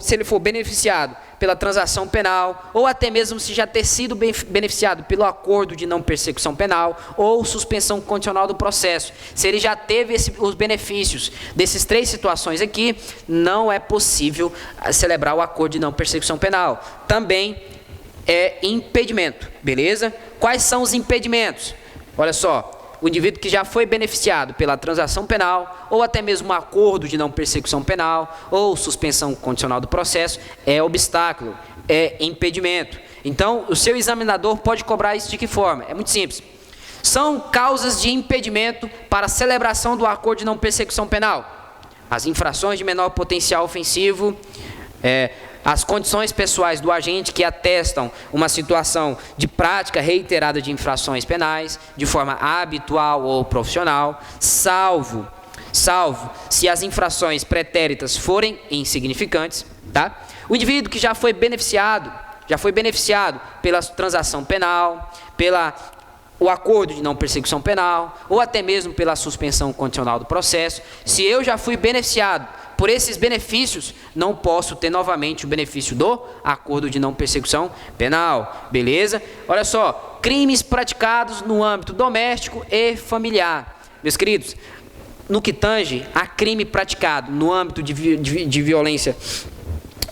se ele for beneficiado pela transação penal, ou até mesmo se já ter sido beneficiado pelo acordo de não persecução penal, ou suspensão condicional do processo. Se ele já teve os benefícios desses 3 situações aqui, não é possível celebrar o acordo de não persecução penal. Também é impedimento, beleza? Quais são os impedimentos? Olha só, o indivíduo que já foi beneficiado pela transação penal, ou até mesmo um acordo de não persecução penal, ou suspensão condicional do processo, é obstáculo, é impedimento. Então, o seu examinador pode cobrar isso de que forma? É muito simples. São causas de impedimento para a celebração do acordo de não persecução penal: as infrações de menor potencial ofensivo, as condições pessoais do agente que atestam uma situação de prática reiterada de infrações penais, de forma habitual ou profissional, salvo se as infrações pretéritas forem insignificantes, tá? O indivíduo que já foi beneficiado pela transação penal, o acordo de não persecução penal, ou até mesmo pela suspensão condicional do processo. Se eu já fui beneficiado por esses benefícios, não posso ter novamente o benefício do acordo de não persecução penal. Beleza? Olha só, crimes praticados no âmbito doméstico e familiar. Meus queridos, no que tange a crime praticado no âmbito de violência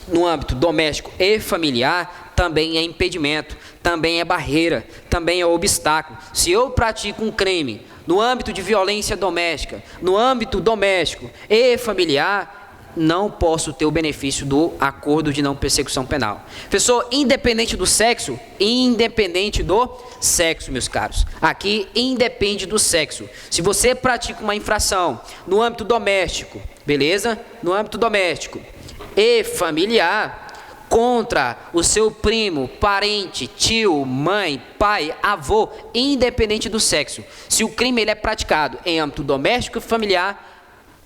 no âmbito doméstico e familiar, também é impedimento, também é barreira, também é obstáculo. Se eu pratico um crime no âmbito de violência doméstica, no âmbito doméstico e familiar, não posso ter o benefício do acordo de não persecução penal. Professor, independente do sexo, meus caros. Aqui independe do sexo. Se você pratica uma infração no âmbito doméstico, beleza? No âmbito doméstico e familiar, contra o seu primo, parente, tio, mãe, pai, avô, independente do sexo. Se o crime ele é praticado em âmbito doméstico e familiar,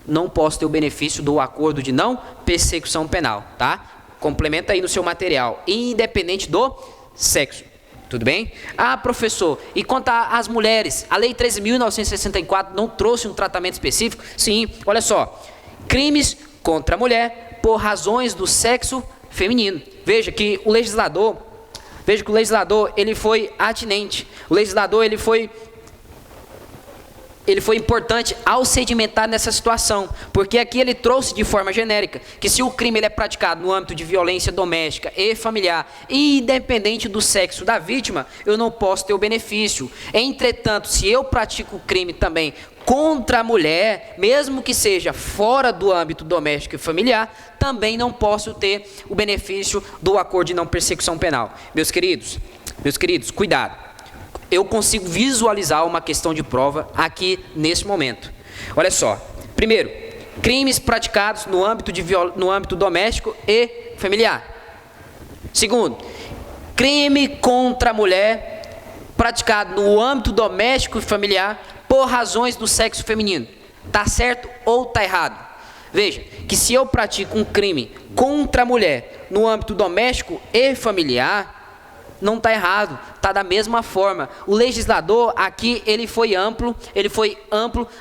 não posso ter o benefício do acordo de não persecução penal, tá? Complementa aí no seu material, independente do sexo. Tudo bem? Ah, professor, e quanto às mulheres? A Lei 13.964 não trouxe um tratamento específico? Sim, olha só. Crimes contra a mulher por razões do sexo feminino. Veja que o legislador ele foi atinente. O legislador ele foi importante ao sedimentar nessa situação, porque aqui ele trouxe de forma genérica que se o crime ele é praticado no âmbito de violência doméstica e familiar, independente do sexo da vítima, eu não posso ter o benefício. Entretanto, se eu pratico o crime também contra a mulher, mesmo que seja fora do âmbito doméstico e familiar, também não posso ter o benefício do acordo de não persecução penal. Meus queridos, cuidado. eu consigo visualizar uma questão de prova aqui nesse momento. Olha só. Primeiro, crimes praticados no âmbito doméstico e familiar. Segundo, crime contra a mulher praticado no âmbito doméstico e familiar por razões do sexo feminino. Tá certo ou tá errado? Veja, que se eu pratico um crime contra a mulher no âmbito doméstico e familiar, não está errado, está da mesma forma. O legislador aqui, ele foi amplo,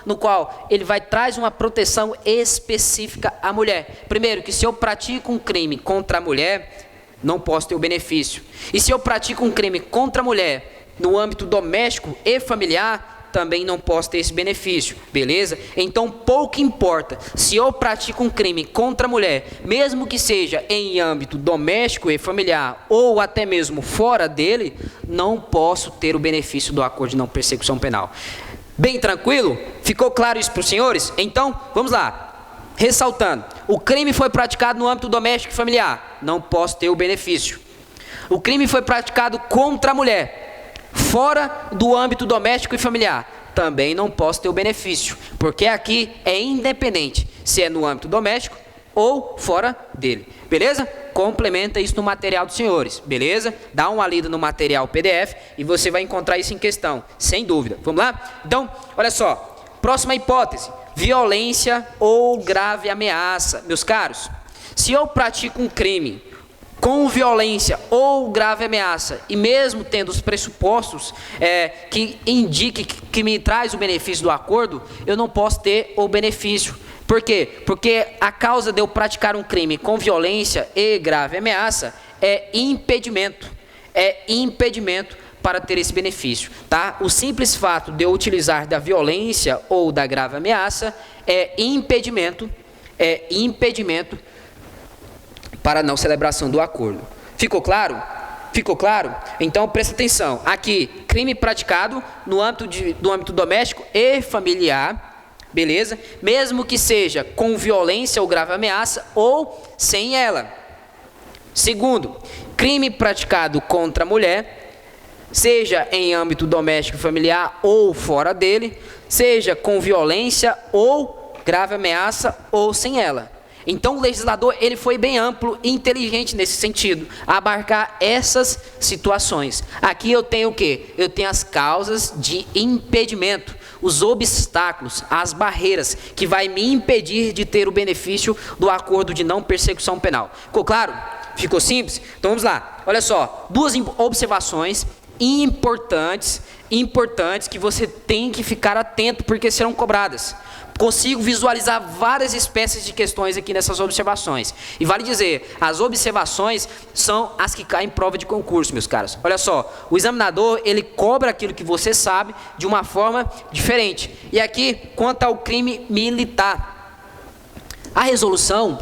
no qual ele traz uma proteção específica à mulher. Primeiro, que se eu pratico um crime contra a mulher, não posso ter o benefício. E se eu pratico um crime contra a mulher no âmbito doméstico e familiar, também não posso ter esse benefício, beleza? Então, pouco importa se eu pratico um crime contra a mulher, mesmo que seja em âmbito doméstico e familiar, ou até mesmo fora dele, não posso ter o benefício do acordo de não persecução penal. Bem tranquilo? Ficou claro isso para os senhores? Então, vamos lá. Ressaltando, o crime foi praticado no âmbito doméstico e familiar, não posso ter o benefício. O crime foi praticado contra a mulher, fora do âmbito doméstico e familiar, também não posso ter o benefício, porque aqui é independente se é no âmbito doméstico ou fora dele, beleza? Complementa isso no material dos senhores, beleza? Dá uma lida no material PDF e você vai encontrar isso em questão, sem dúvida. Vamos lá? Então, olha só, próxima hipótese, violência ou grave ameaça. Meus caros, se eu pratico um crime com violência ou grave ameaça, e mesmo tendo os pressupostos que indique que me traz o benefício do acordo, eu não posso ter o benefício. Por quê? Porque a causa de eu praticar um crime com violência e grave ameaça é impedimento para ter esse benefício, tá? O simples fato de eu utilizar da violência ou da grave ameaça é impedimento para a não celebração do acordo. Ficou claro? Ficou claro? Então presta atenção. Aqui, crime praticado no âmbito doméstico e familiar, beleza? Mesmo que seja com violência ou grave ameaça ou sem ela. Segundo, crime praticado contra a mulher, seja em âmbito doméstico e familiar ou fora dele, seja com violência ou grave ameaça ou sem ela. Então o legislador ele foi bem amplo e inteligente nesse sentido, a abarcar essas situações. Aqui eu tenho o quê? Eu tenho as causas de impedimento, os obstáculos, as barreiras que vai me impedir de ter o benefício do acordo de não persecução penal. Ficou claro? Ficou simples? Então vamos lá. Olha só, duas observações importantes que você tem que ficar atento porque serão cobradas. Consigo visualizar várias espécies de questões aqui nessas observações. E vale dizer, as observações são as que caem em prova de concurso, meus caros. Olha só, o examinador, ele cobra aquilo que você sabe de uma forma diferente. E aqui, quanto ao crime militar. A resolução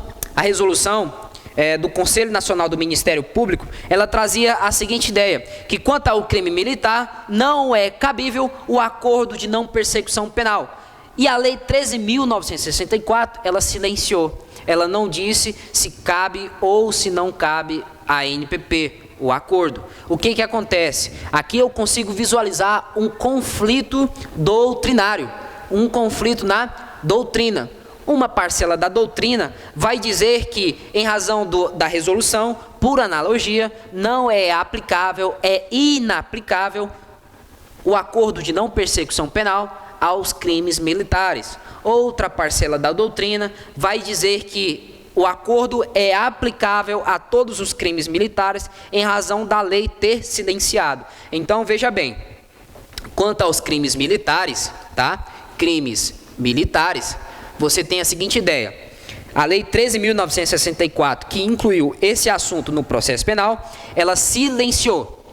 do Conselho Nacional do Ministério Público, ela trazia a seguinte ideia, que quanto ao crime militar, não é cabível o acordo de não persecução penal. E a Lei 13.964, ela silenciou. Ela não disse se cabe ou se não cabe a NPP, o acordo. O que acontece? Aqui eu consigo visualizar um conflito doutrinário, um conflito na doutrina. Uma parcela da doutrina vai dizer que, em razão da resolução, por analogia, não é aplicável, é inaplicável o acordo de não persecução penal aos crimes militares. Outra parcela da doutrina vai dizer que o acordo é aplicável a todos os crimes militares em razão da lei ter silenciado. Então, veja bem, quanto aos crimes militares, tá? Crimes militares, você tem a seguinte ideia. A Lei 13.964, que incluiu esse assunto no processo penal, ela silenciou,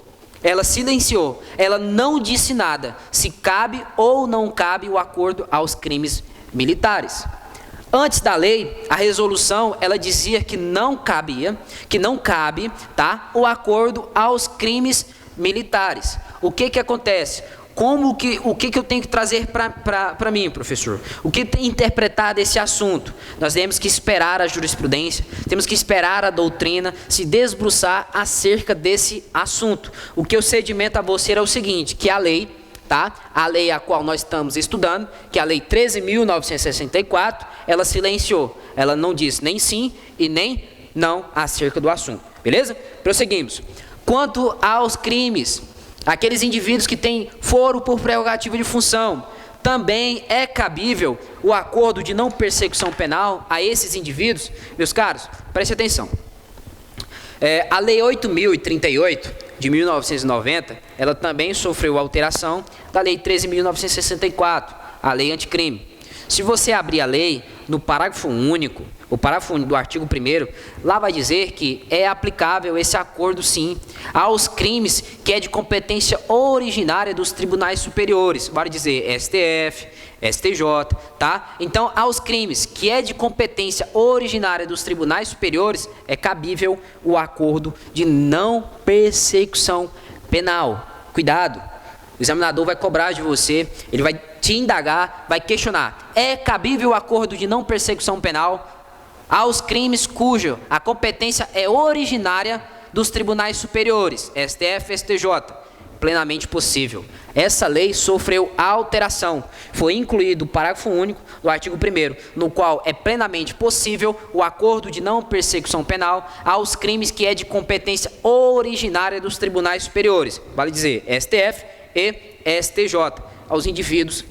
ela não disse nada, se cabe ou não cabe o acordo aos crimes militares. Antes da lei, a resolução, ela dizia que não cabe, tá, o acordo aos crimes militares. O que acontece? o que eu tenho que trazer para mim, professor? O que tem interpretar desse assunto? Nós temos que esperar a jurisprudência, temos que esperar a doutrina se debruçar acerca desse assunto. O que eu sedimento a você é o seguinte, que a lei, tá? A lei a qual nós estamos estudando, que é a Lei 13.964, ela silenciou. Ela não disse nem sim e nem não acerca do assunto. Beleza? Prosseguimos. Quanto aos crimes, aqueles indivíduos que têm foro por prerrogativa de função, também é cabível o acordo de não persecução penal a esses indivíduos? Meus caros, preste atenção. A Lei 8.038, de 1990, ela também sofreu alteração da Lei 13.964, a Lei Anticrime. Se você abrir a lei, no parágrafo único, o parágrafo único do artigo 1º, lá vai dizer que é aplicável esse acordo, sim, aos crimes que é de competência originária dos tribunais superiores, vale dizer STF, STJ, tá? Então, aos crimes que é de competência originária dos tribunais superiores, é cabível o acordo de não persecução penal. Cuidado, o examinador vai cobrar de você, ele vai te indagar, vai questionar. É cabível o acordo de não persecução penal aos crimes cuja a competência é originária dos tribunais superiores, STF, STJ? Plenamente possível. Essa lei sofreu alteração. Foi incluído o parágrafo único do artigo 1º, no qual é plenamente possível o acordo de não persecução penal aos crimes que é de competência originária dos tribunais superiores, vale dizer STF e STJ, aos indivíduos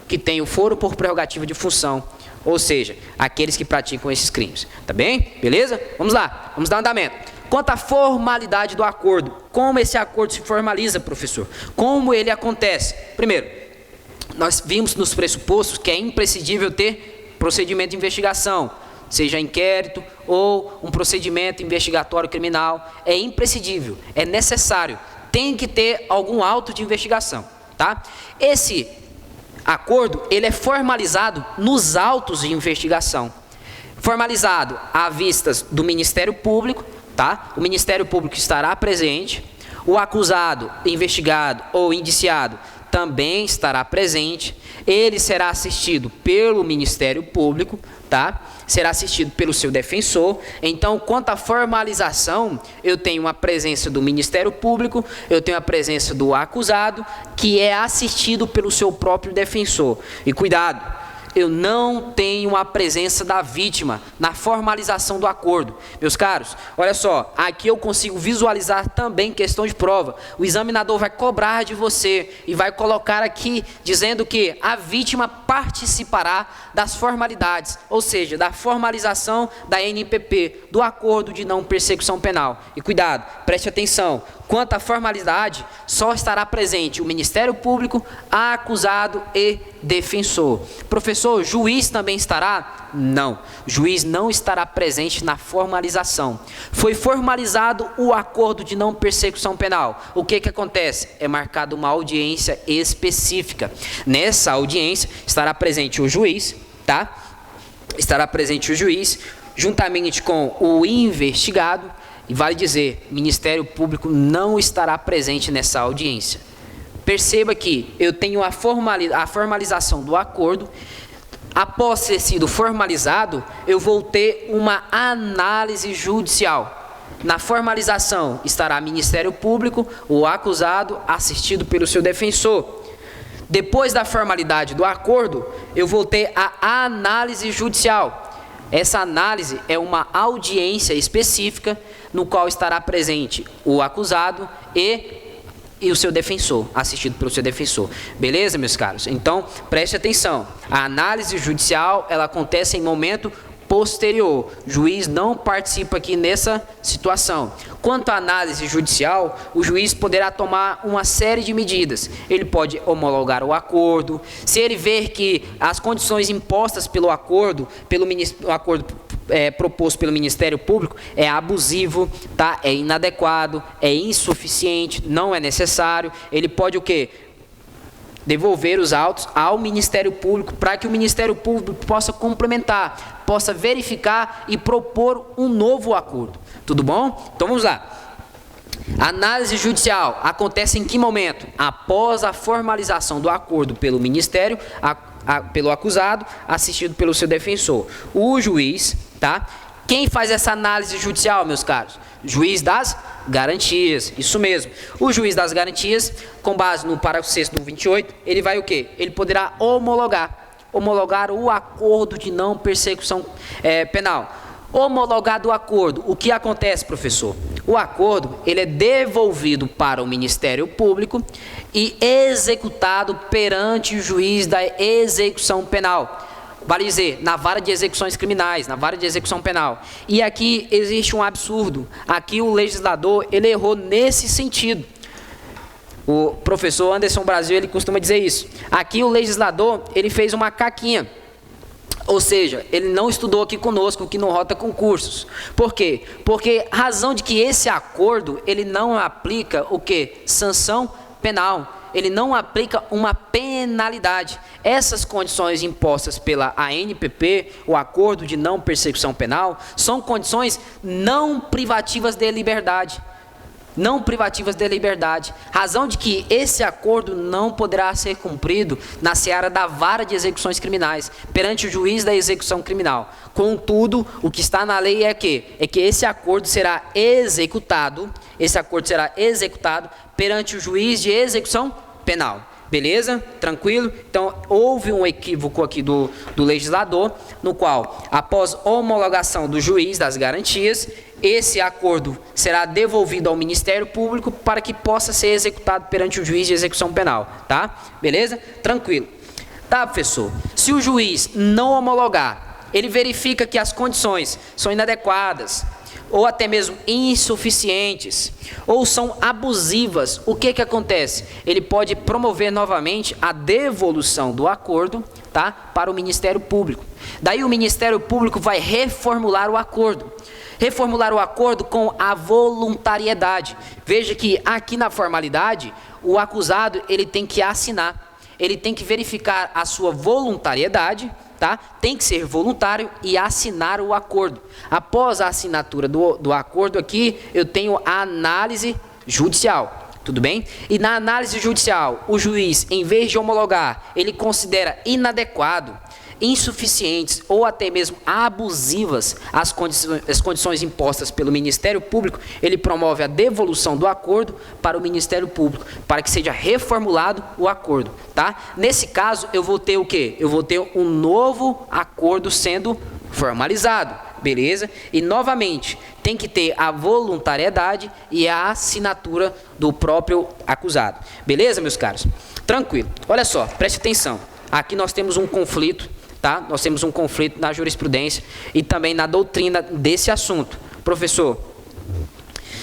que têm o foro por prerrogativa de função, ou seja, aqueles que praticam esses crimes. Tá bem? Beleza? Vamos lá, vamos dar andamento. Quanto à formalidade do acordo, como esse acordo se formaliza, professor? Como ele acontece? Primeiro, nós vimos nos pressupostos que é imprescindível ter procedimento de investigação, seja inquérito ou um procedimento investigatório criminal. É imprescindível, é necessário, tem que ter algum auto de investigação, tá? Esse acordo, ele é formalizado nos autos de investigação, formalizado à vistas do Ministério Público, tá? O Ministério Público estará presente, o acusado, investigado ou indiciado também estará presente, ele será assistido pelo Ministério Público, tá? Será assistido pelo seu defensor. Então, quanto à formalização, eu tenho a presença do Ministério Público, eu tenho a presença do acusado, que é assistido pelo seu próprio defensor. E cuidado, eu não tenho a presença da vítima na formalização do acordo. Meus caros, olha só, aqui eu consigo visualizar também questão de prova. O examinador vai cobrar de você e vai colocar aqui dizendo que a vítima participará das formalidades, ou seja, da formalização da NPP, do acordo de não persecução penal. E cuidado, preste atenção. Quanto à formalidade, só estará presente o Ministério Público, acusado e defensor. Professor, juiz também estará? Não, juiz não estará presente na formalização. Foi formalizado o acordo de não persecução penal. O que acontece? É marcada uma audiência específica. Nessa audiência estará presente o juiz, tá? Estará presente o juiz, juntamente com o investigado. E vale dizer, o Ministério Público não estará presente nessa audiência. Perceba que eu tenho a formalização do acordo. Após ter sido formalizado, eu vou ter uma análise judicial. Na formalização estará o Ministério Público, o acusado, assistido pelo seu defensor. Depois da formalidade do acordo, eu vou ter a análise judicial. Essa análise é uma audiência específica no qual estará presente o acusado e o seu defensor, assistido pelo seu defensor. Beleza, meus caros? Então, preste atenção. A análise judicial, ela acontece em momento posterior. O juiz não participa aqui nessa situação. Quanto à análise judicial, o juiz poderá tomar uma série de medidas. Ele pode homologar o acordo. Se ele ver que as condições impostas pelo acordo, proposto pelo Ministério Público é abusivo, tá? É inadequado, é insuficiente, não é necessário, ele pode o quê? Devolver os autos ao Ministério Público para que o Ministério Público possa complementar, possa verificar e propor um novo acordo. Tudo bom? Então vamos lá. A análise judicial acontece em que momento? Após a formalização do acordo pelo Ministério, pelo acusado, assistido pelo seu defensor. O juiz, tá? Quem faz essa análise judicial, meus caros? Juiz das garantias, isso mesmo. O juiz das garantias, com base no parágrafo 6º do 28, ele vai o quê? Ele poderá homologar o acordo de não persecução penal. Homologado o acordo, o que acontece, professor? O acordo, ele é devolvido para o Ministério Público e executado perante o juiz da execução penal. Vale dizer, na vara de execuções criminais, na vara de execução penal. E aqui existe um absurdo. Aqui o legislador, ele errou nesse sentido. O professor Anderson Brasil, ele costuma dizer isso. Aqui o legislador, ele fez uma caquinha. Ou seja, ele não estudou aqui conosco, que não rota concursos. Por quê? Porque a razão de que esse acordo, ele não aplica o quê? Sanção penal. Ele não aplica uma penalidade. Essas condições impostas pela ANPP, o Acordo de Não Persecução Penal, são condições não privativas de liberdade. Não privativas de liberdade. Razão de que esse acordo não poderá ser cumprido na seara da vara de execuções criminais, perante o juiz da execução criminal. Contudo, o que está na lei é que esse acordo será executado, perante o juiz de execução penal. Beleza? Tranquilo? Então, houve um equívoco aqui do legislador, no qual, após homologação do juiz das garantias, esse acordo será devolvido ao Ministério Público para que possa ser executado perante o juiz de execução penal. Tá? Beleza? Tranquilo. Tá, professor? Se o juiz não homologar, ele verifica que as condições são inadequadas, ou até mesmo insuficientes, ou são abusivas, o que acontece? Ele pode promover novamente a devolução do acordo, tá, para o Ministério Público. Daí o Ministério Público vai reformular o acordo. Reformular o acordo com a voluntariedade. Veja que aqui na formalidade, o acusado ele tem que assinar, ele tem que verificar a sua voluntariedade, tá? Tem que ser voluntário e assinar o acordo. Após a assinatura do acordo aqui, eu tenho a análise judicial, tudo bem? E na análise judicial, o juiz, em vez de homologar, ele considera inadequado, insuficientes ou até mesmo abusivas as condições impostas pelo Ministério Público, ele promove a devolução do acordo para o Ministério Público, para que seja reformulado o acordo, tá? Nesse caso, eu vou ter o quê? Eu vou ter um novo acordo sendo formalizado, beleza? E novamente, tem que ter a voluntariedade e a assinatura do próprio acusado, beleza, meus caros? Tranquilo. Olha só, preste atenção. Aqui nós temos um conflito, tá? Nós temos um conflito na jurisprudência e também na doutrina desse assunto. Professor,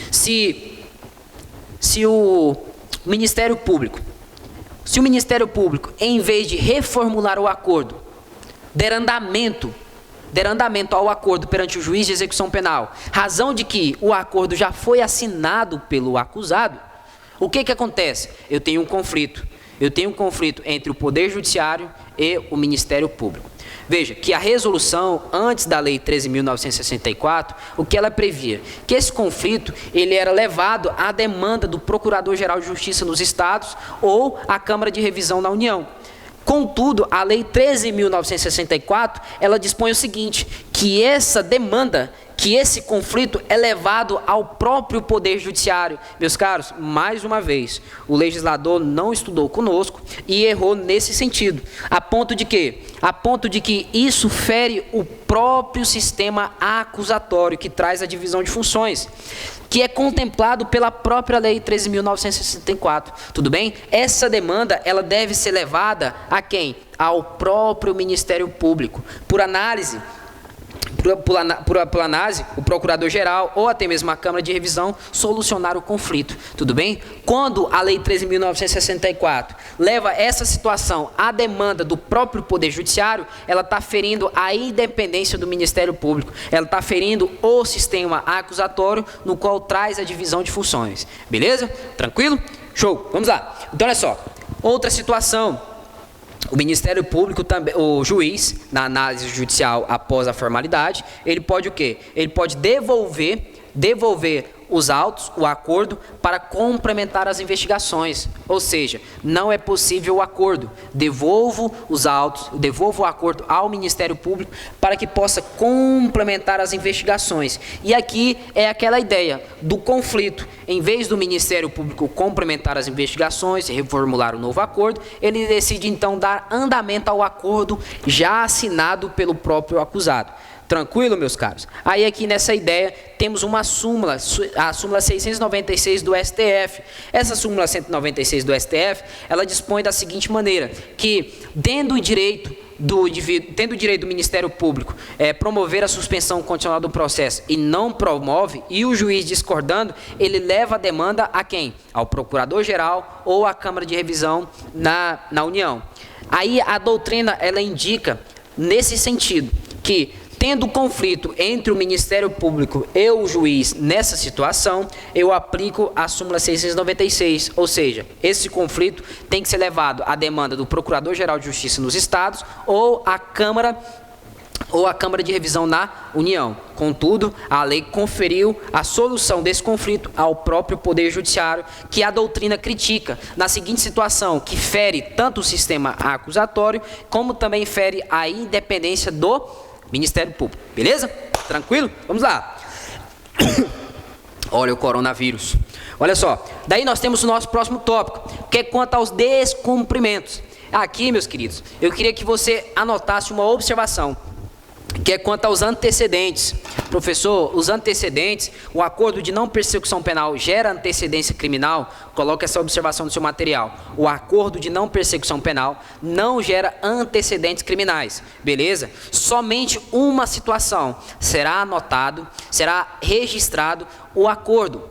se o Ministério Público, em vez de reformular o acordo, der andamento ao acordo perante o juiz de execução penal, razão de que o acordo já foi assinado pelo acusado, o que acontece? Eu tenho um conflito entre o Poder Judiciário e o Ministério Público. Veja, que a resolução, antes da Lei 13.964, o que ela previa? Que esse conflito, ele era levado à demanda do Procurador-Geral de Justiça nos Estados ou à Câmara de Revisão na União. Contudo, a Lei 13.964, ela dispõe o seguinte, que essa demanda, que esse conflito é levado ao próprio Poder Judiciário. Meus caros, mais uma vez, o legislador não estudou conosco e errou nesse sentido. A ponto de quê? A ponto de que isso fere o próprio sistema acusatório, que traz a divisão de funções, que é contemplado pela própria Lei 13.964. Tudo bem? Essa demanda, ela deve ser levada a quem? Ao próprio Ministério Público. Por análise, o Procurador-Geral ou até mesmo a Câmara de Revisão solucionar o conflito, tudo bem? Quando a Lei 13.964 leva essa situação à demanda do próprio Poder Judiciário, ela está ferindo a independência do Ministério Público, ela está ferindo o sistema acusatório no qual traz a divisão de funções, beleza? Tranquilo? Show, vamos lá. Então olha só, outra situação. O Ministério Público, o juiz, na análise judicial após a formalidade, ele pode o quê? Ele pode devolver devolver os autos, o acordo, para complementar as investigações. Ou seja, não é possível o acordo. Devolvo os autos, devolvo o acordo ao Ministério Público para que possa complementar as investigações. E aqui é aquela ideia do conflito. Em vez do Ministério Público complementar as investigações e reformular um novo acordo, ele decide então dar andamento ao acordo já assinado pelo próprio acusado. Tranquilo, meus caros? Aí aqui nessa ideia temos uma súmula, a súmula 696 do STF. Essa súmula 196 do STF, ela dispõe da seguinte maneira, que tendo o direito do Ministério Público promover a suspensão condicional do processo e não promove, e o juiz discordando, ele leva a demanda a quem? Ao Procurador-Geral ou à Câmara de Revisão na União. Aí a doutrina, ela indica nesse sentido, que tendo conflito entre o Ministério Público e o juiz nessa situação, eu aplico a súmula 696, ou seja, esse conflito tem que ser levado à demanda do Procurador-Geral de Justiça nos Estados ou à Câmara de Revisão na União. Contudo, a lei conferiu a solução desse conflito ao próprio Poder Judiciário, que a doutrina critica na seguinte situação, que fere tanto o sistema acusatório, como também fere a independência do Ministério Público. Beleza? Tranquilo? Vamos lá. Olha o coronavírus. Olha só. Daí nós temos o nosso próximo tópico, que é quanto aos descumprimentos. Aqui, meus queridos, eu queria que você anotasse uma observação, que é quanto aos antecedentes. Professor, os antecedentes, o acordo de não persecução penal gera antecedência criminal? Coloque essa observação no seu material. O acordo de não persecução penal não gera antecedentes criminais, beleza? Somente uma situação será anotado, será registrado o acordo.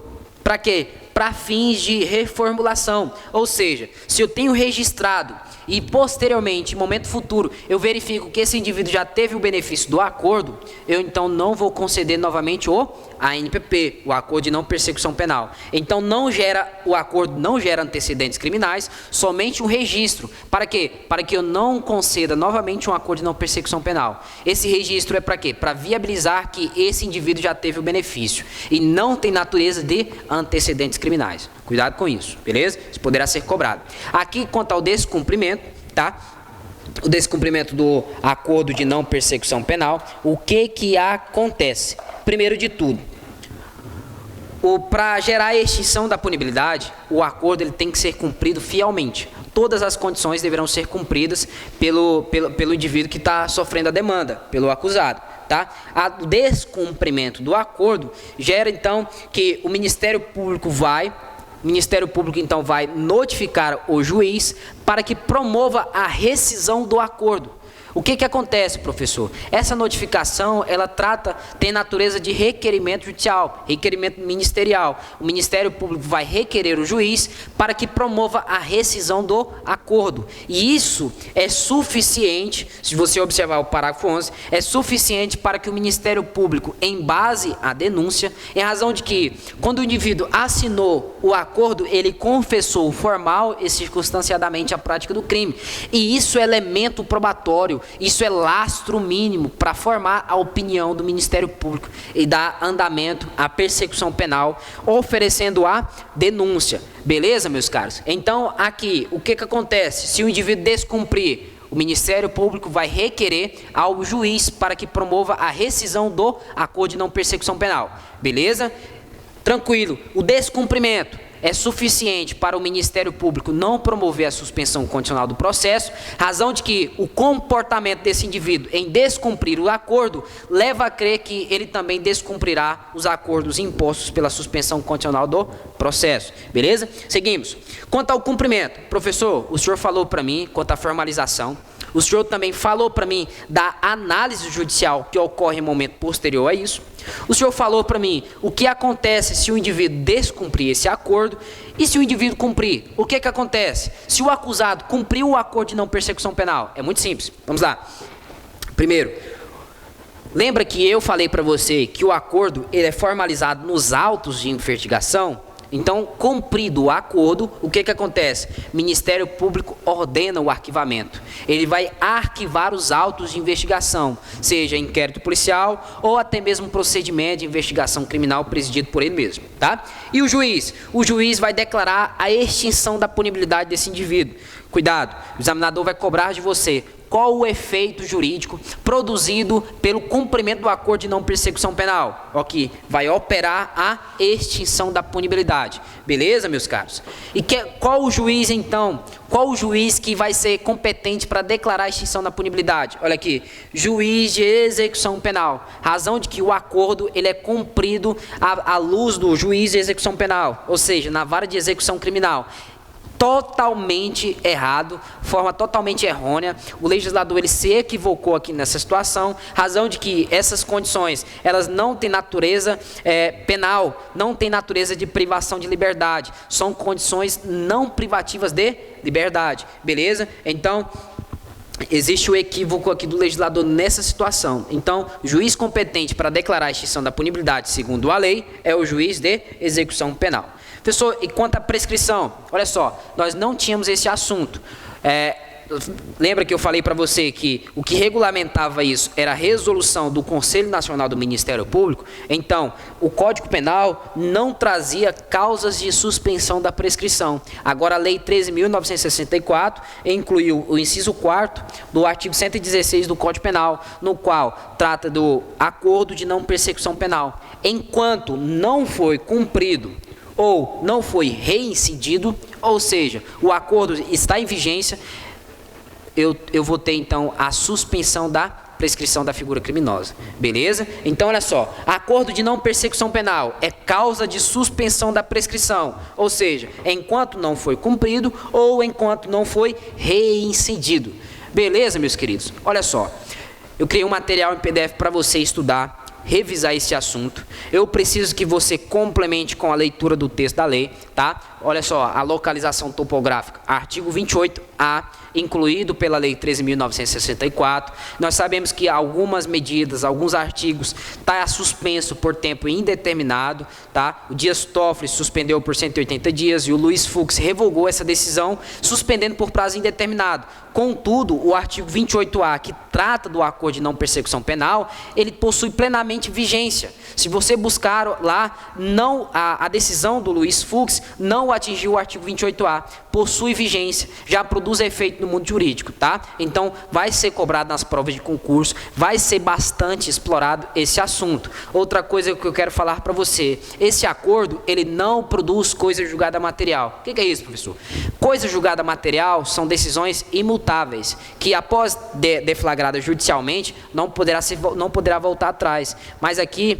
Para quê? Para fins de reformulação. Ou seja, se eu tenho registrado e posteriormente, em momento futuro, eu verifico que esse indivíduo já teve o benefício do acordo, eu então não vou conceder novamente o ANPP, o acordo de não persecução penal. Então o acordo não gera antecedentes criminais, somente um registro. Para quê? Para que eu não conceda novamente um acordo de não persecução penal. Esse registro é para quê? Para viabilizar que esse indivíduo já teve o benefício e não tem natureza de antecedentes criminais. Cuidado com isso, beleza? Isso poderá ser cobrado. Aqui, quanto ao descumprimento, tá? O descumprimento do acordo de não persecução penal, o que acontece? Primeiro de tudo, para gerar a extinção da punibilidade, o acordo ele tem que ser cumprido fielmente. Todas as condições deverão ser cumpridas pelo indivíduo que está sofrendo a demanda, pelo acusado. Tá? O descumprimento do acordo gera então que o Ministério Público vai notificar o juiz para que promova a rescisão do acordo. O que acontece, professor? Essa notificação, ela tem natureza de requerimento judicial, requerimento ministerial. O Ministério Público vai requerer o juiz para que promova a rescisão do acordo. E isso é suficiente, se você observar o parágrafo 11, é suficiente para que o Ministério Público, em base à denúncia, em razão de que, quando o indivíduo assinou o acordo, ele confessou formal e circunstanciadamente a prática do crime. E isso é elemento probatório. Isso é lastro mínimo para formar a opinião do Ministério Público e dar andamento à persecução penal, oferecendo a denúncia. Beleza, meus caros? Então, aqui, o que acontece? Se o indivíduo descumprir, o Ministério Público vai requerer ao juiz para que promova a rescisão do acordo de não persecução penal. Beleza? Tranquilo. O descumprimento é suficiente para o Ministério Público não promover a suspensão condicional do processo, razão de que o comportamento desse indivíduo em descumprir o acordo leva a crer que ele também descumprirá os acordos impostos pela suspensão condicional do processo. Beleza? Seguimos. Quanto ao cumprimento, professor, o senhor falou para mim, quanto à formalização, o senhor também falou para mim da análise judicial que ocorre em momento posterior a isso. O senhor falou para mim o que acontece se o indivíduo descumprir esse acordo e se o indivíduo cumprir. O que acontece? Se o acusado cumpriu o acordo de não persecução penal. É muito simples. Vamos lá. Primeiro, lembra que eu falei para você que o acordo ele é formalizado nos autos de investigação? Então, cumprido o acordo, o que acontece? Ministério Público ordena o arquivamento. Ele vai arquivar os autos de investigação, seja inquérito policial ou até mesmo procedimento de investigação criminal presidido por ele mesmo, tá? E o juiz? O juiz vai declarar a extinção da punibilidade desse indivíduo. Cuidado, o examinador vai cobrar de você qual o efeito jurídico produzido pelo cumprimento do acordo de não persecução penal. Ok, vai operar a extinção da punibilidade. Beleza, meus caros? E qual o juiz, então? Qual o juiz que vai ser competente para declarar a extinção da punibilidade? Olha aqui, juiz de execução penal. Razão de que o acordo ele é cumprido à luz do juiz de execução penal, ou seja, na vara de execução criminal. Totalmente errado, forma totalmente errônea. O legislador ele se equivocou aqui nessa situação, razão de que essas condições elas não têm natureza penal, não têm natureza de privação de liberdade, são condições não privativas de liberdade, beleza? Então, existe o equívoco aqui do legislador nessa situação. Então, juiz competente para declarar a extinção da punibilidade, segundo a lei, é o juiz de execução penal. Professor, e quanto à prescrição? Olha só, nós não tínhamos esse assunto. Lembra que eu falei para você que o que regulamentava isso era a resolução do Conselho Nacional do Ministério Público? Então, o Código Penal não trazia causas de suspensão da prescrição. Agora, a Lei 13.964 incluiu o inciso 4º do artigo 116 do Código Penal, no qual trata do acordo de não persecução penal. Enquanto não foi cumprido ou não foi reincidido, ou seja, o acordo está em vigência, eu vou ter então a suspensão da prescrição da figura criminosa, beleza? Então olha só, acordo de não persecução penal é causa de suspensão da prescrição, ou seja, enquanto não foi cumprido ou enquanto não foi reincidido, beleza, meus queridos? Olha só, eu criei um material em PDF para você estudar, revisar esse assunto. Eu preciso que você complemente com a leitura do texto da lei, tá? Olha só, a localização topográfica, artigo 28A, incluído pela Lei 13.964. Nós sabemos que algumas medidas, alguns artigos, está suspenso por tempo indeterminado, tá? O Dias Toffoli suspendeu por 180 dias e o Luiz Fux revogou essa decisão, suspendendo por prazo indeterminado. Contudo, o artigo 28A, que trata do acordo de não persecução penal, ele possui plenamente vigência. Se você buscar lá, a decisão do Luiz Fux não atingiu o artigo 28A, possui vigência, já produz efeito no mundo jurídico, tá? Então, vai ser cobrado nas provas de concurso, vai ser bastante explorado esse assunto. Outra coisa que eu quero falar para você, esse acordo, ele não produz coisa julgada material. O que é isso, professor? Coisa julgada material são decisões imutáveis, que após deflagrada judicialmente, não poderá voltar atrás. Mas aqui,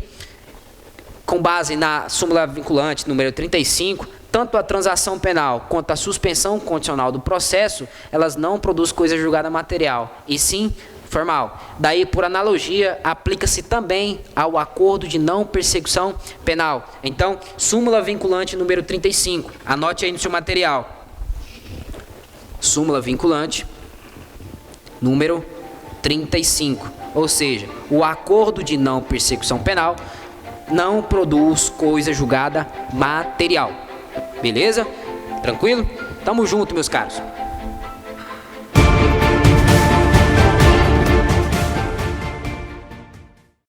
com base na súmula vinculante número 35, tanto a transação penal quanto a suspensão condicional do processo, elas não produzem coisa julgada material, e sim formal. Daí, por analogia, aplica-se também ao acordo de não persecução penal. Então, súmula vinculante número 35, anote aí no seu material. Súmula vinculante número 35, ou seja, o acordo de não persecução penal não produz coisa julgada material. Beleza? Tranquilo? Tamo junto, meus caros.